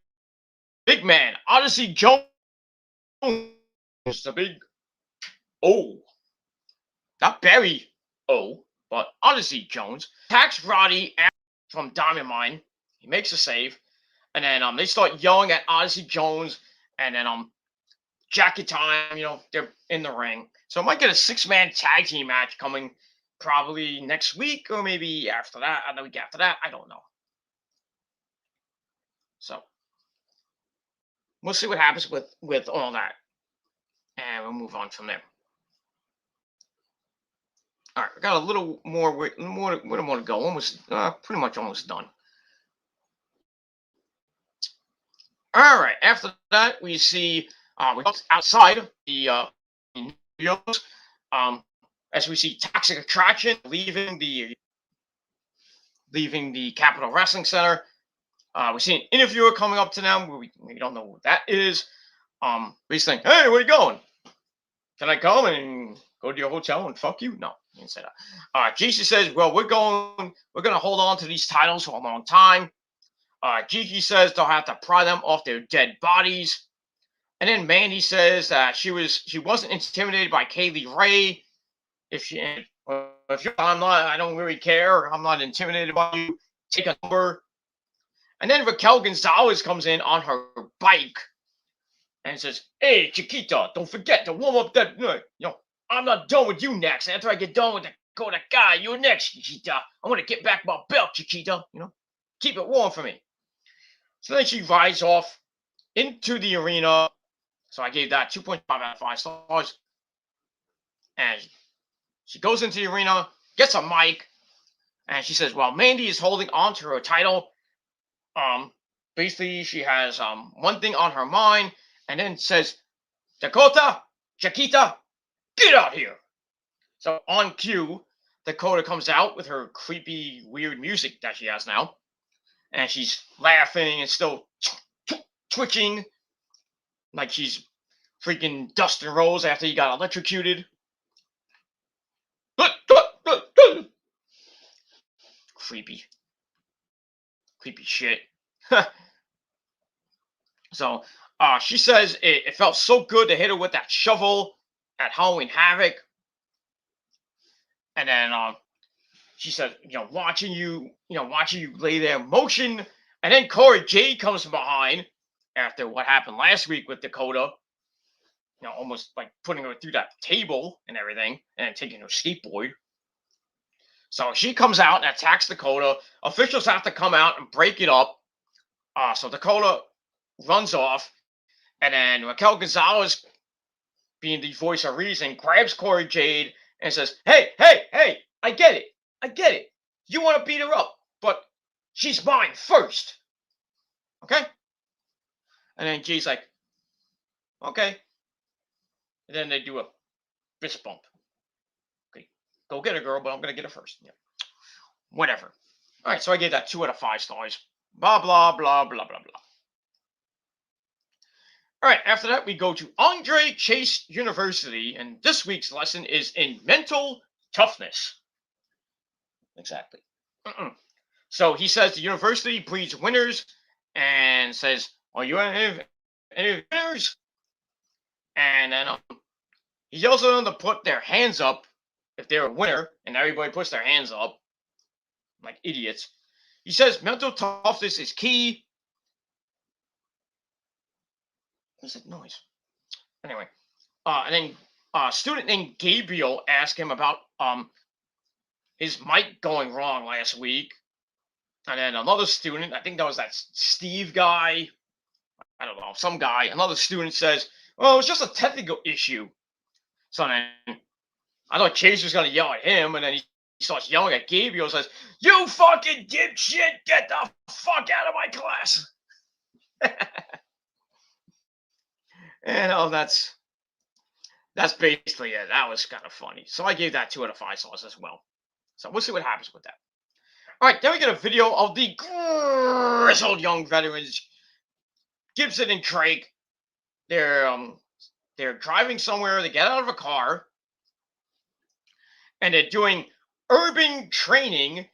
big man, Odyssey Jones, the big not Barry but Odyssey Jones attacks Roddy from Diamond Mine. He makes a save, and then they start yelling at Odyssey Jones, and then Jacket Time, they're in the ring. So I might get a 6-man tag team match coming probably next week, or maybe after that, the week after that. I don't know. So we'll see what happens with all that, and we'll move on from there. All right, we got a little more to go. Almost, pretty much almost done. All right. After that, we see we go outside the as we see Toxic Attraction leaving the Capitol Wrestling Center. We see an interviewer coming up to them. We don't know what that is. We think, "Hey, where are you going? Can I come and go to your hotel and fuck you?" No, he didn't say that. Gigi says, "Well, we're gonna hold on to these titles for a long time." Gigi says they'll have to pry them off their dead bodies. And then Mandy says that she wasn't intimidated by Kaylee Ray. If I'm not, I don't really care. I'm not intimidated by you. Take a number. And then Raquel Gonzalez comes in on her bike and says, "Hey, Chiquita, don't forget to warm up that. I'm not done with you next. After I get done with the guy, you're next, Chiquita. I want to get back my belt, Chiquita. Keep it warm for me." So then she rides off into the arena. So I gave that 2.5 out of 5 stars. And she goes into the arena, gets a mic, and she says, "Well, Mandy is holding on to her title. Basically, she has one thing on her mind," and then says, "Dakota, Chiquita, get out here." So on cue, Dakota comes out with her creepy, weird music that she has now. And she's laughing and still twitching like she's freaking Dustin Rhodes after he got electrocuted. Creepy shit. So she says it felt so good to hit her with that shovel at Halloween Havoc. And then she said, watching you lay there in motion. And then Corey Jade comes from behind after what happened last week with Dakota. Almost like putting her through that table and everything, and taking her skateboard. So she comes out and attacks Dakota. Officials have to come out and break it up. So Dakota runs off, and then Raquel Gonzalez, being the voice of reason, grabs Corey Jade and says, "Hey, I get it. You want to beat her up, but she's mine first. Okay?" And then Jade's like, Okay. And then they do a fist bump. Okay. Go get her, girl, but I'm going to get her first. Yeah. Whatever. All right. So I gave that 2 out of 5 stars. Blah, blah, blah, blah, blah, blah. All right. After that, we go to Andre Chase University. And this week's lesson is in mental toughness. Exactly. So he says the university breeds winners and says, are you any winners? And then he tells them to put their hands up if they're a winner, and everybody puts their hands up like idiots. He says mental toughness is key. What's that noise? Anyway, and then a student named Gabriel asked him about his mic going wrong last week. And then another student, I think that was that Steve guy, I don't know, some guy, another student says, well, it was just a technical issue. So then I thought Chase was going to yell at him, and then he starts yelling at Gabriel, says, you fucking dipshit, get the fuck out of my class. And that's basically it. That was kind of funny. So I gave that 2 out of 5 stars as well. So we'll see what happens with that. All right, then we get a video of the grizzled young veterans, Gibson and Craig. They're driving somewhere. They get out of a car, and they're doing urban training,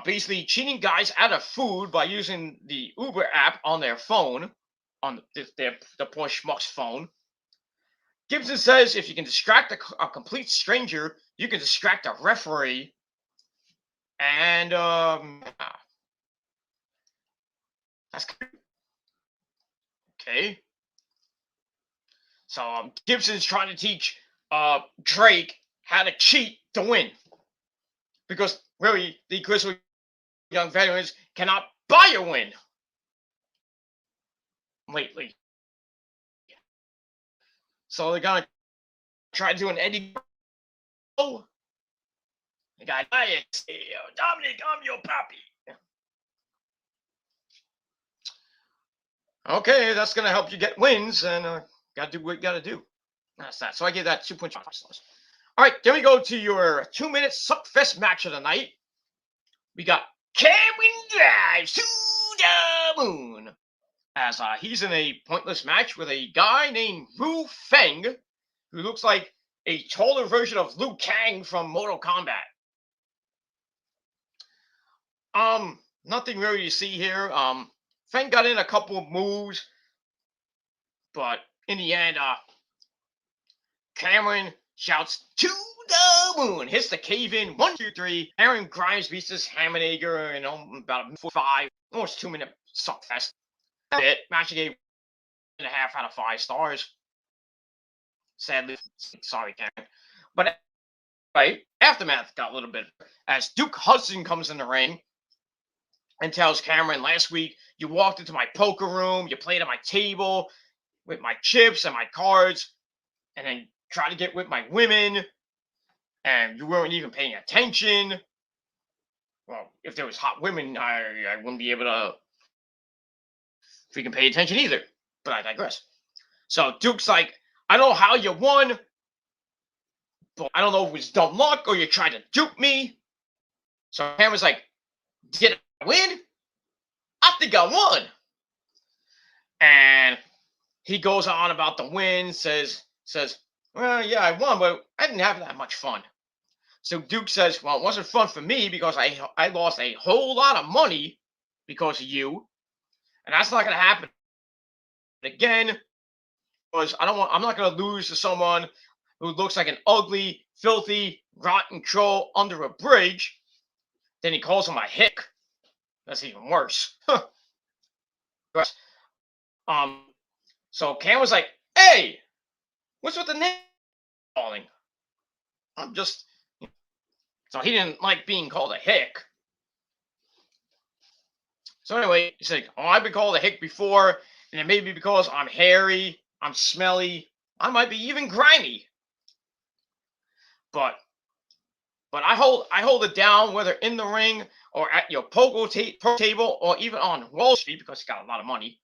basically cheating guys out of food by using the Uber app on their phone, on the poor schmuck's phone. Gibson says if you can distract a complete stranger, you can distract a referee. And that's okay. So Gibson's trying to teach Drake how to cheat to win, because really the grizzled young veterans cannot buy a win lately. So they're gonna try to do an Eddie. Oh, the guy, Dominic, I'm your pappy. Okay, that's gonna help you get wins, and gotta do what you gotta do. That's that. So I gave that 2.5 stars. All right, then we go to your 2-minute Suckfest match of the night. We got Cameron Drives to the Moon, as he's in a pointless match with a guy named Ru Feng, who looks like a taller version of Liu Kang from Mortal Kombat. Nothing really to see here. Feng got in a couple of moves, but in the end, Cameron shouts to the moon, hits the cave in 1, 2, 3. Aaron Grimes beats this Hammernager in about 5, almost 2-minute suckfest. That's it. Match gave 1.5 out of 5 stars. Sadly, sorry, Cameron. But right, aftermath got a little bit as Duke Hudson comes in the ring and tells Cameron, last week you walked into my poker room, you played at my table with my chips and my cards, and then tried to get with my women, and you weren't even paying attention. Well, if there was hot women, I wouldn't be able to freaking pay attention either. But I digress. So Duke's like, I don't know how you won, but I don't know if it was dumb luck or you tried to dupe me. So Cameron's like, did I win? I think I won. And he goes on about the win, says, well, yeah, I won, but I didn't have that much fun. So Duke says, well, it wasn't fun for me because I lost a whole lot of money because of you. And that's not going to happen again, because I'm not going to lose to someone who looks like an ugly, filthy, rotten troll under a bridge. Then he calls him a hick. That's even worse. So Cam was like, hey, what's with the name calling? I'm just... So he didn't like being called a hick. So anyway, he's like, oh, I've been called a hick before, and it may be because I'm hairy, I'm smelly, I might be even grimy. But I hold it down, whether in the ring or at your poker table or even on Wall Street, because he's got a lot of money.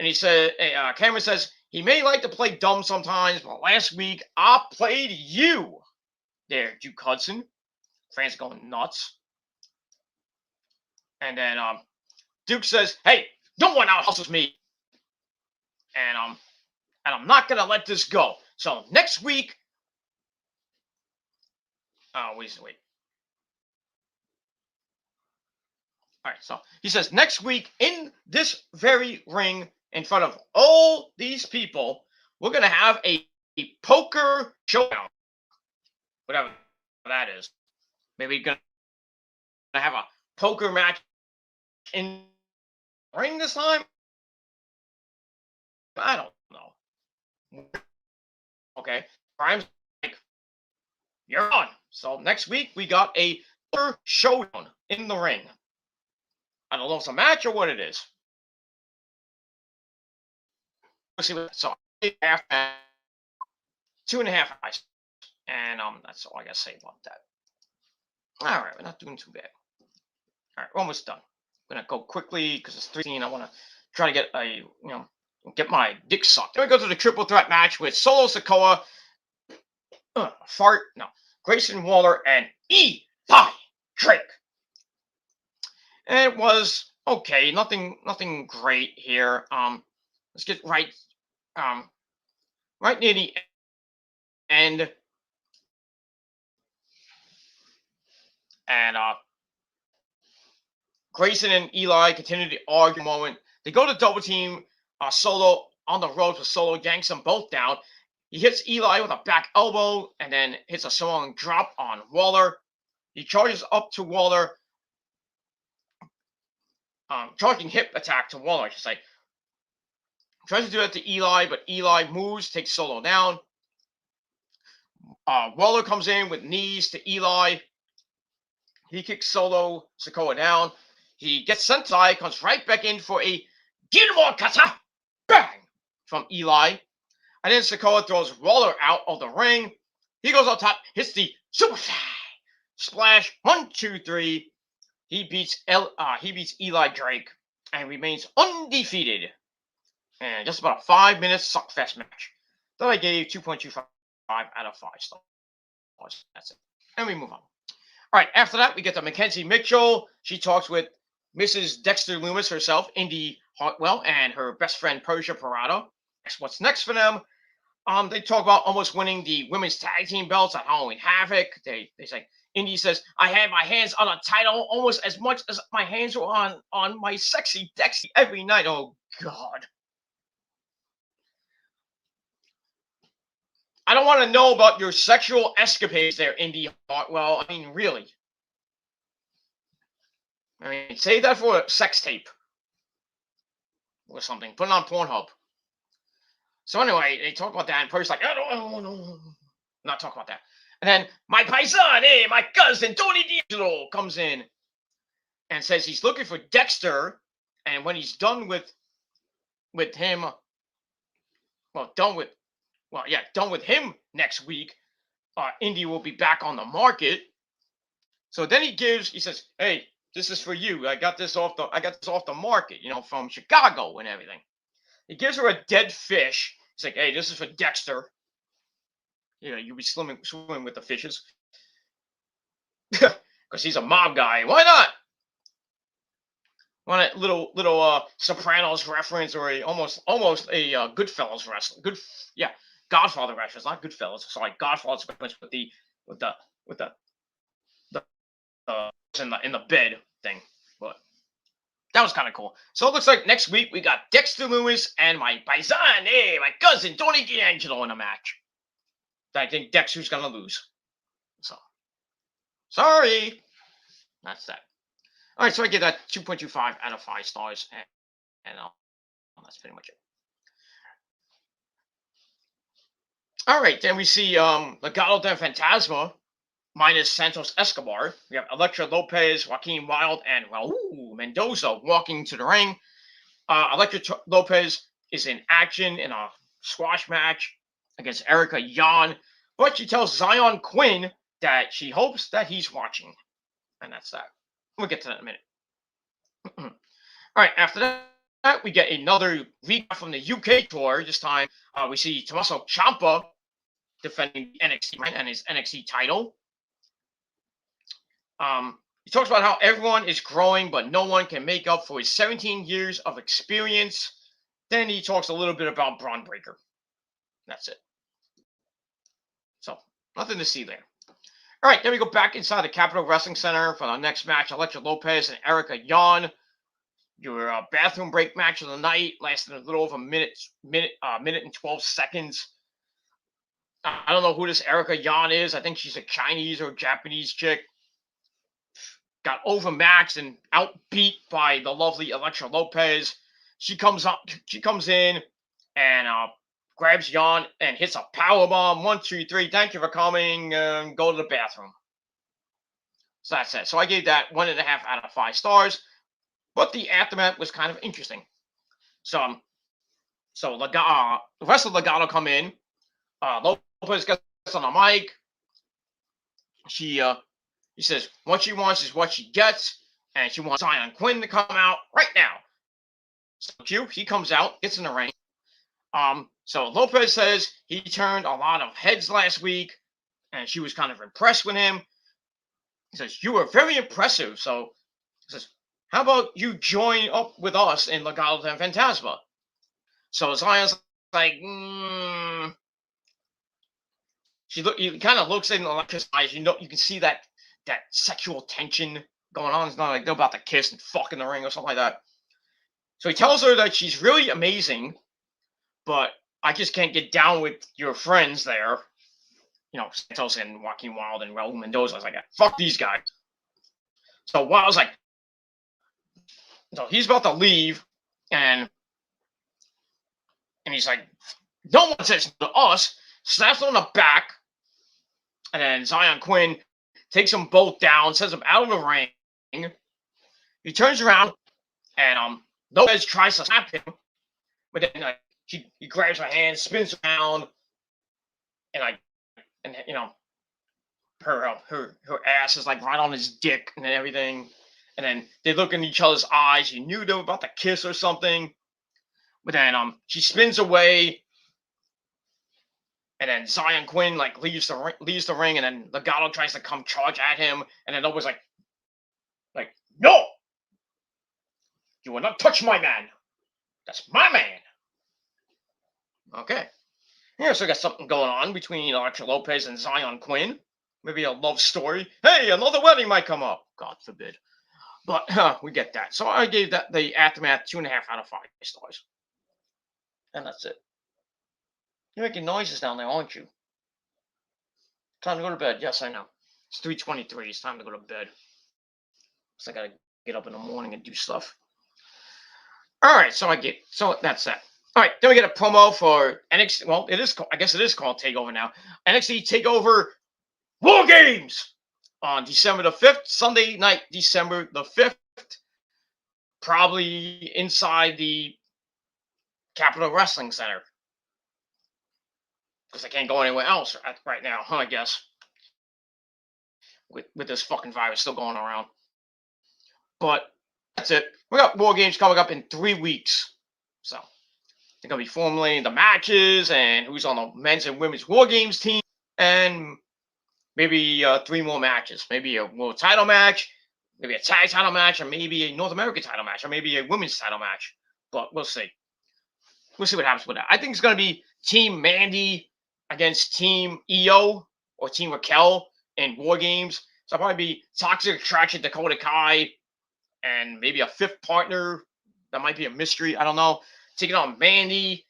And he said, Cameron says, He may like to play dumb sometimes, but last week I played you. There, Duke Hudson. Fans going nuts. And then Duke says, "Hey, no one out hustles me, and I'm not gonna let this go. So next week, wait. All right, so he says next week in this very ring, in front of all these people, we're gonna have a poker showdown, whatever that is. Maybe we're gonna have a poker match in the ring this time. I don't know. Okay, Prime's like, you're on. So next week we got a poker showdown in the ring. I don't know if it's a match or what it is. So half, 2.5 hours, and that's all I gotta say about that. All right, we're not doing too bad. All right, we're almost done. I'm gonna go quickly because it's 13. I want to try to get get my dick sucked. Then we go to the triple threat match with Solo Sikoa, Grayson Waller, and Eli Drake. And it was okay, nothing great here. Let's get right near the end, and Grayson and Eli continue to argue. Moment they go to double team Solo on the ropes, with Solo yanks them both down. He hits Eli with a back elbow and then hits a strong drop on Waller. He charges up to Waller, charging hip attack to Waller, I should say. Tries to do that to Eli, but Eli moves, takes Solo down. Waller comes in with knees to Eli. He kicks Solo Sikoa down. He gets sentai, comes right back in for a Gilmore Kata, bang, from Eli. And then Sikoa throws Waller out of the ring. He goes on top, hits the Superfly Splash. 1, 2, 3. He beats Eli Drake and remains undefeated. And just about a 5-minute suckfest match that I gave 2.25 out of 5 stars. That's it. And we move on. All right, after that, we get to Mackenzie Mitchell. She talks with Mrs. Dexter Loomis herself, Indy Hartwell, and her best friend, Persia Parado. What's next for them? They talk about almost winning the women's tag team belts at Halloween Havoc. They say, Indy says, I had my hands on a title almost as much as my hands were on my sexy Dexy every night. Oh, God. I don't want to know about your sexual escapades there, Indy Hartwell. I mean, really. I mean, save that for a sex tape or something. Put it on Pornhub. So anyway, they talk about that, and Percy's like, I don't not talk about that. And then my paisan, my cousin, Tony D'Angelo, comes in and says he's looking for Dexter, and when he's done with him, done with him next week, Indy will be back on the market. So then he says, hey, this is for you. I got this off the market, from Chicago and everything. He gives her a dead fish. He's like, hey, this is for Dexter. You'll be swimming with the fishes. Because he's a mob guy. Why not? Want a little Sopranos reference, or almost a Goodfellas wrestler. Godfather reference, not Goodfellas. Sorry, Godfather's reference with the in the bed thing. But that was kind of cool. So it looks like next week we got Dexter Loomis and my paisan, my cousin Tony D'Angelo in a match. I think Dexter's gonna lose. So sorry. That's that. All right, so I give that 2.25 out of 5 stars, and that's pretty much it. All right, then we see Legado del Fantasma minus Santos Escobar. We have Elektra Lopez, Joaquin Wilde, and Raul Mendoza walking to the ring. Elektra Lopez is in action in a squash match against Erica Yan, but she tells Zion Quinn that she hopes that he's watching. And that's that. We'll get to that in a minute. All right, after that, we get another recap from the UK tour. This time, we see Tommaso Ciampa defending NXT and his NXT title. He talks about how everyone is growing, but no one can make up for his 17 years of experience. Then he talks a little bit about Braun Breaker. That's it. So, nothing to see there. All right, then we go back inside the Capitol Wrestling Center for the next match. Elektra Lopez and Erica Young. Your bathroom break match of the night lasted a little over a minute and 12 seconds. I don't know who this Erica Young is. I think she's a Chinese or Japanese chick. Got overmatched and outbeat by the lovely Elektra Lopez. She comes in and grabs Young and hits a powerbomb. 1, 2, 3. Thank you for coming. Go to the bathroom. So that's it. So I gave that 1.5 out of 5 stars. But the aftermath was kind of interesting. So the rest of Legado come in. Lopez gets on the mic. He says what she wants is what she gets, and she wants Zion Quinn to come out right now. So Q, he comes out, gets in the ring. So Lopez says he turned a lot of heads last week, and she was kind of impressed with him. He says, you were very impressive. So he says, how about you join up with us in Legado del Fantasma? So Zion's like, he kind of looks in Elektra's eyes. You can see that sexual tension going on. It's not like they're about to kiss and fuck in the ring or something like that. So he tells her that she's really amazing, but I just can't get down with your friends there. Santos and Joaquin Wilde and Raul Mendoza. I was like, fuck these guys. So Wilde's like, so he's about to leave, and he's like, no one says to us, slaps him on the back, and then Zion Quinn takes them both down, sends them out of the ring. He turns around, and Lopez tries to slap him, but then he grabs her hand, spins around, and her ass is like right on his dick and everything. And then they look in each other's eyes. You knew they were about to kiss or something. But then she spins away. And then Zion Quinn leaves the ring, and then Legado tries to come charge at him, and then Lopez like, no, you will not touch my man. That's my man. Okay. Yeah, so we got something going on between Elektra Lopez and Zion Quinn. Maybe a love story. Hey, another wedding might come up. God forbid. But we get that. So I gave that the aftermath 2.5 out of 5 stars. And that's it. You're making noises down there, aren't you? Time to go to bed. Yes, I know. It's 3:23. It's time to go to bed. So I gotta get up in the morning and do stuff. All right, so that's that. All right, then we get a promo for NXT. Well, I guess it is called Takeover now. NXT Takeover War Games on December the 5th, Sunday night, December the 5th. Probably inside the Capitol Wrestling Center. Because I can't go anywhere else right now, I guess. With this fucking virus still going around. But that's it. We got War Games coming up in 3 weeks. So they're going to be formulating the matches and who's on the men's and women's War Games team. And maybe 3 more matches. Maybe a world title match, maybe a tag title match, or maybe a North American title match, or maybe a women's title match. But we'll see. We'll see what happens with that. I think it's going to be Team Mandy against Team EO or Team Raquel in War Games. So it'll probably be Toxic Attraction, Dakota Kai, and maybe a 5th partner. That might be a mystery. I don't know. Taking on Mandy,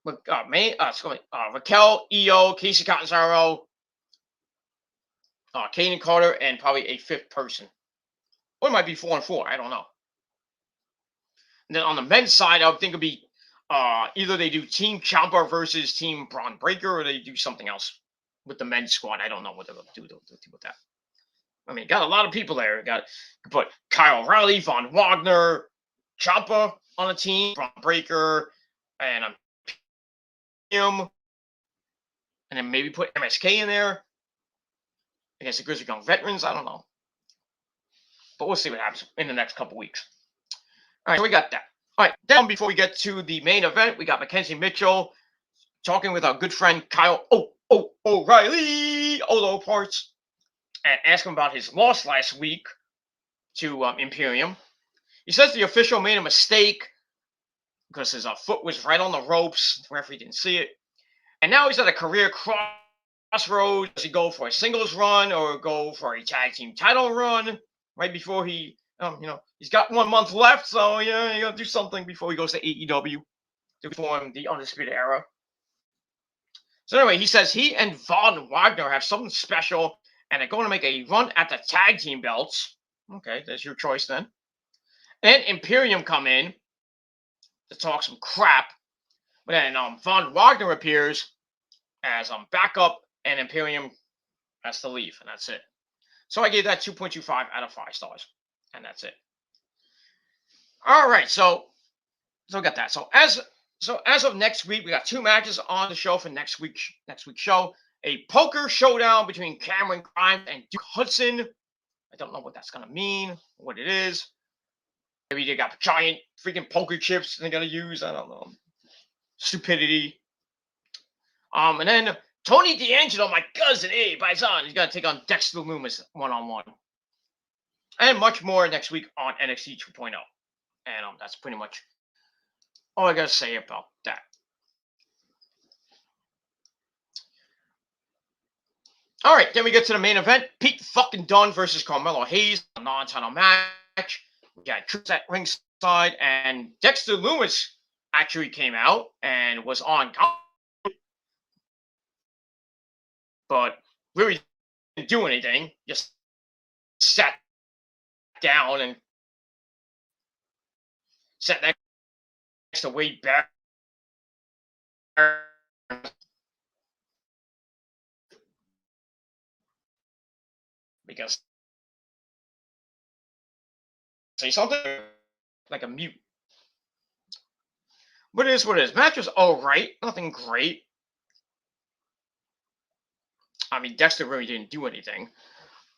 Raquel, EO, Casey Catanzaro, Kaden Carter, and probably a 5th person. Or it might be 4-4. I don't know. And then on the men's side, I would think it'd be either they do Team Ciampa versus Team Braun Breaker, or they do something else with the men's squad. I don't know what they're going to do with that. I mean, got a lot of people there. Put Kyle O'Reilly, Von Wagner, Ciampa on the team, Braun Breaker, and him. And then maybe put MSK in there. I guess the Grizzly Young veterans. I don't know. But we'll see what happens in the next couple weeks. All right, so we got that. All right, then before we get to the main event, we got Mackenzie Mitchell talking with our good friend Kyle O'Reilly, Olo Parts, and asking about his loss last week to Imperium. He says the official made a mistake because his foot was right on the ropes. The referee didn't see it. And now he's at a career crossroads. Does he go for a singles run or go for a tag team title run right before he, he's got 1 month left. So, yeah, you got to do something before he goes to AEW to form the Undisputed Era. So anyway, he says he and Von Wagner have something special and they're going to make a run at the tag team belts. Okay, that's your choice then. And Imperium come in to talk some crap. But then Von Wagner appears as backup, and Imperium has to leave, and that's it. So I gave that 2.25 out of 5 stars, and that's it. All right, so we got that. So as of next week, we got 2 matches on the show for next week's show. A poker showdown between Cameron Grimes and Duke Hudson. I don't know what that's gonna mean, what it is. Maybe they got giant freaking poker chips they're gonna use. I don't know. Stupidity. And then Tony D'Angelo, my cousin, hey, Bison, he's gonna take on Dexter Lumis 1-on-1. And much more next week on NXT 2.0. And that's pretty much all I gotta say about that. All right, then we get to the main event. Pete fucking Dunne versus Carmelo Hayes, a non-title match. We got troops at ringside, and Dexter Lumis actually came out and was on commentary, but really didn't do anything. Just sat down and sat next to Wade Barrett. Because say something like a mute. But it is what it is. Match was alright, nothing great. I mean, Dexter really didn't do anything.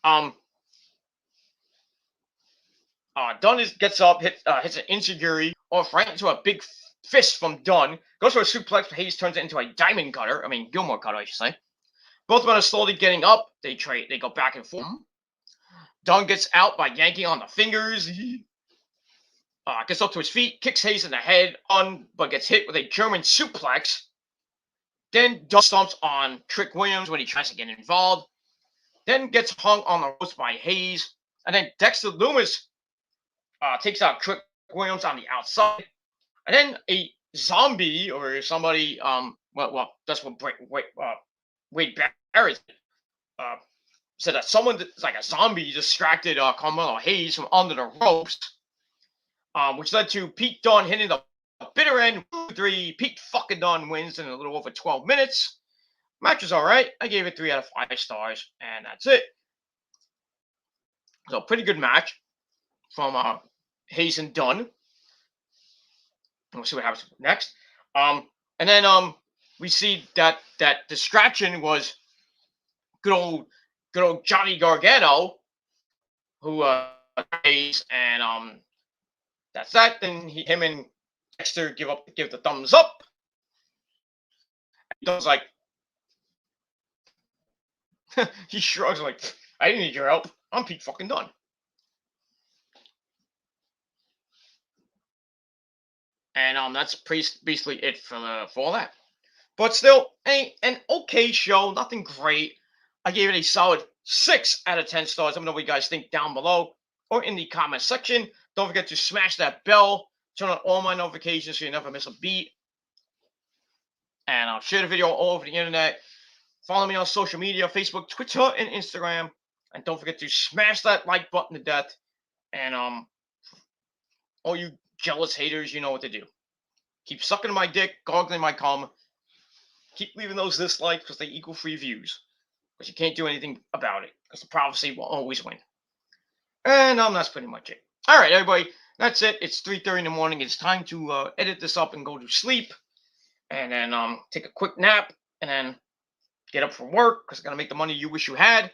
Dunne gets up, hits an insecurity, off right into a big fist from Dunne. Goes for a suplex, but Hayes turns it into a diamond cutter. I mean, Gilmore cutter, I should say. Both men are slowly getting up. They go back and forth. Dunne gets out by yanking on the fingers. Gets up to his feet, kicks Hayes in the head, but gets hit with a German suplex. Then Dunne stomps on Trick Williams when he tries to get involved. Then gets hung on the ropes by Hayes. And then Dexter Lumis takes out Trick Williams on the outside. And then a zombie or somebody, well, that's what Wade Barrett said, that someone that's like a zombie distracted Carmelo Hayes from under the ropes, which led to Pete Dunne hitting the bitter end. 3. Pete fucking Dunne wins in a little over 12 minutes. Match was all right. I gave it 3 out of 5 stars, and that's it. So pretty good match from Hayes and Dunne. We'll see what happens next. And then we see that distraction was good old Johnny Gargano, who Hayes, and that's that. Then him and Dexter give the thumbs up. Dunne's like, he shrugs like, I didn't need your help. I'm Pete fucking Dunne. And that's basically it for all that. But still, an okay show, nothing great. I gave it a solid 6 out of 10 stars. Let me know what you guys think down below or in the comment section. Don't forget to smash that bell, turn on all my notifications so you never miss a beat. And I'll share the video all over the internet. Follow me on social media, Facebook, Twitter, and Instagram. And don't forget to smash that like button to death. And all you jealous haters, you know what to do. Keep sucking my dick, goggling my cum. Keep leaving those dislikes because they equal free views. But you can't do anything about it because the prophecy will always win. And that's pretty much it. All right, everybody. That's it. It's 3:30 in the morning. It's time to edit this up and go to sleep. And then take a quick nap. And then get up from work because I got to make the money you wish you had.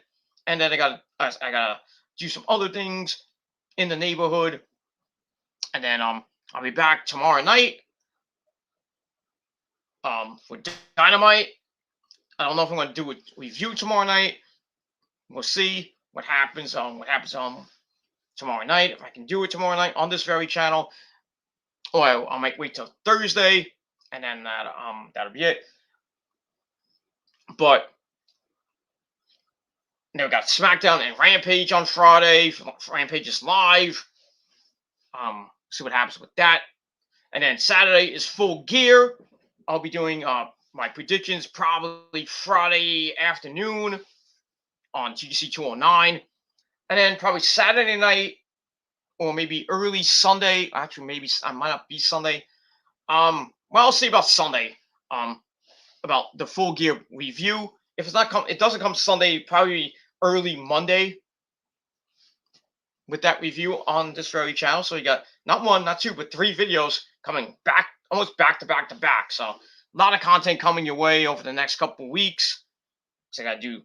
And then I gotta do some other things in the neighborhood. And then I'll be back tomorrow night for Dynamite. I don't know if I'm going to do a review tomorrow night. We'll see what happens. Tomorrow night, if I can do it tomorrow night on this very channel, or I might wait till Thursday, and then that'll be it. But then we got SmackDown and Rampage on Friday. Rampage is live. See what happens with that. And then Saturday is Full Gear. I'll be doing my predictions probably Friday afternoon on TGC 209. And then probably Saturday night or maybe early Sunday. Actually, maybe I might not be Sunday. Well, I'll see about Sunday. About the Full Gear review. If it's not it doesn't come Sunday, probably early Monday with that review on this very channel. So you got not one, not two, but 3 videos coming back, almost back to back to back. So a lot of content coming your way over the next couple weeks. So I got to do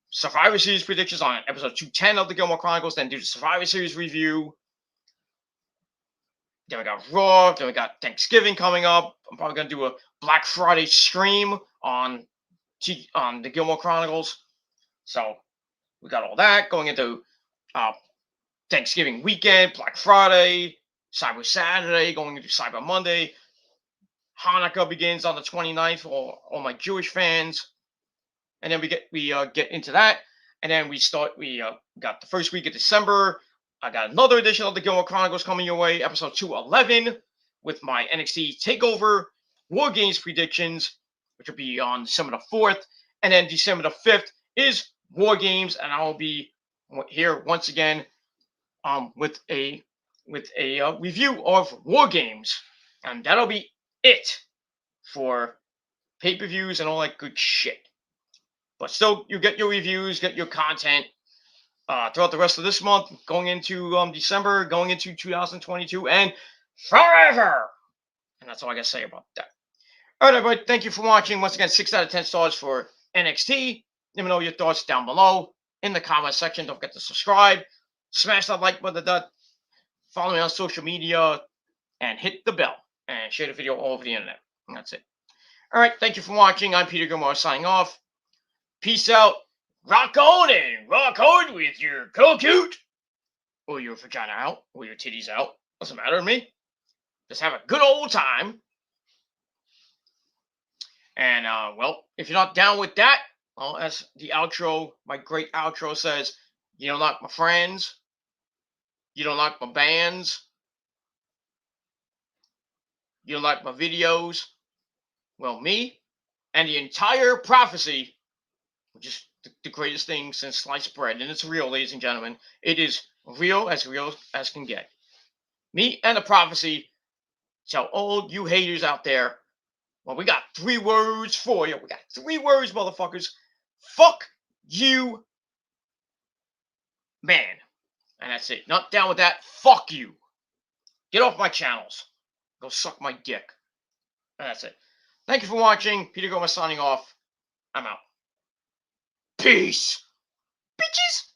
Survivor Series predictions on episode 210 of the Gilmore Chronicles, then do the Survivor Series review. Then we got Raw. Then we got Thanksgiving coming up. I'm probably going to do a Black Friday stream on the Gilmore Chronicles. So we got all that going into Thanksgiving weekend, Black Friday, Cyber Saturday, going into Cyber Monday. Hanukkah begins on the 29th for all my Jewish fans. And then we get into that. And then we got the first week of December. I got another edition of the Gilmore Chronicles coming your way, episode 211, with my NXT TakeOver War Games predictions, which will be on December the 4th. And then December the 5th is War Games, and I will be here once again with a review of War Games. And that'll be it for pay-per-views and all that good shit. But still, you get your reviews, get your content throughout the rest of this month, going into December, going into 2022, and forever. And that's all I got to say about that. All right, everybody, thank you for watching. Once again, 6 out of 10 stars for NXT. Let me know your thoughts down below in the comment section. Don't forget to subscribe, smash that like button, follow me on social media, and hit the bell, and share the video all over the internet. And that's it. All right, thank you for watching. I'm Peter Gilmore signing off. Peace out. Rock on and rock hard with your cocoot, or your vagina out, or your titties out. Doesn't matter to me. Just have a good old time. And, well, if you're not down with that, well, as the outro, my great outro says, you don't like my friends, you don't like my bands, you don't like my videos, well, me and the entire prophecy, which is the greatest thing since sliced bread, and it's real, ladies and gentlemen. It is real as can get. Me and the prophecy tell all you haters out there, well, we got 3 words for you. We got 3 words, motherfuckers. Fuck you, man. And that's it. Not down with that. Fuck you. Get off my channels. Go suck my dick. And that's it. Thank you for watching. Peter Gomez signing off. I'm out. Peace. Bitches.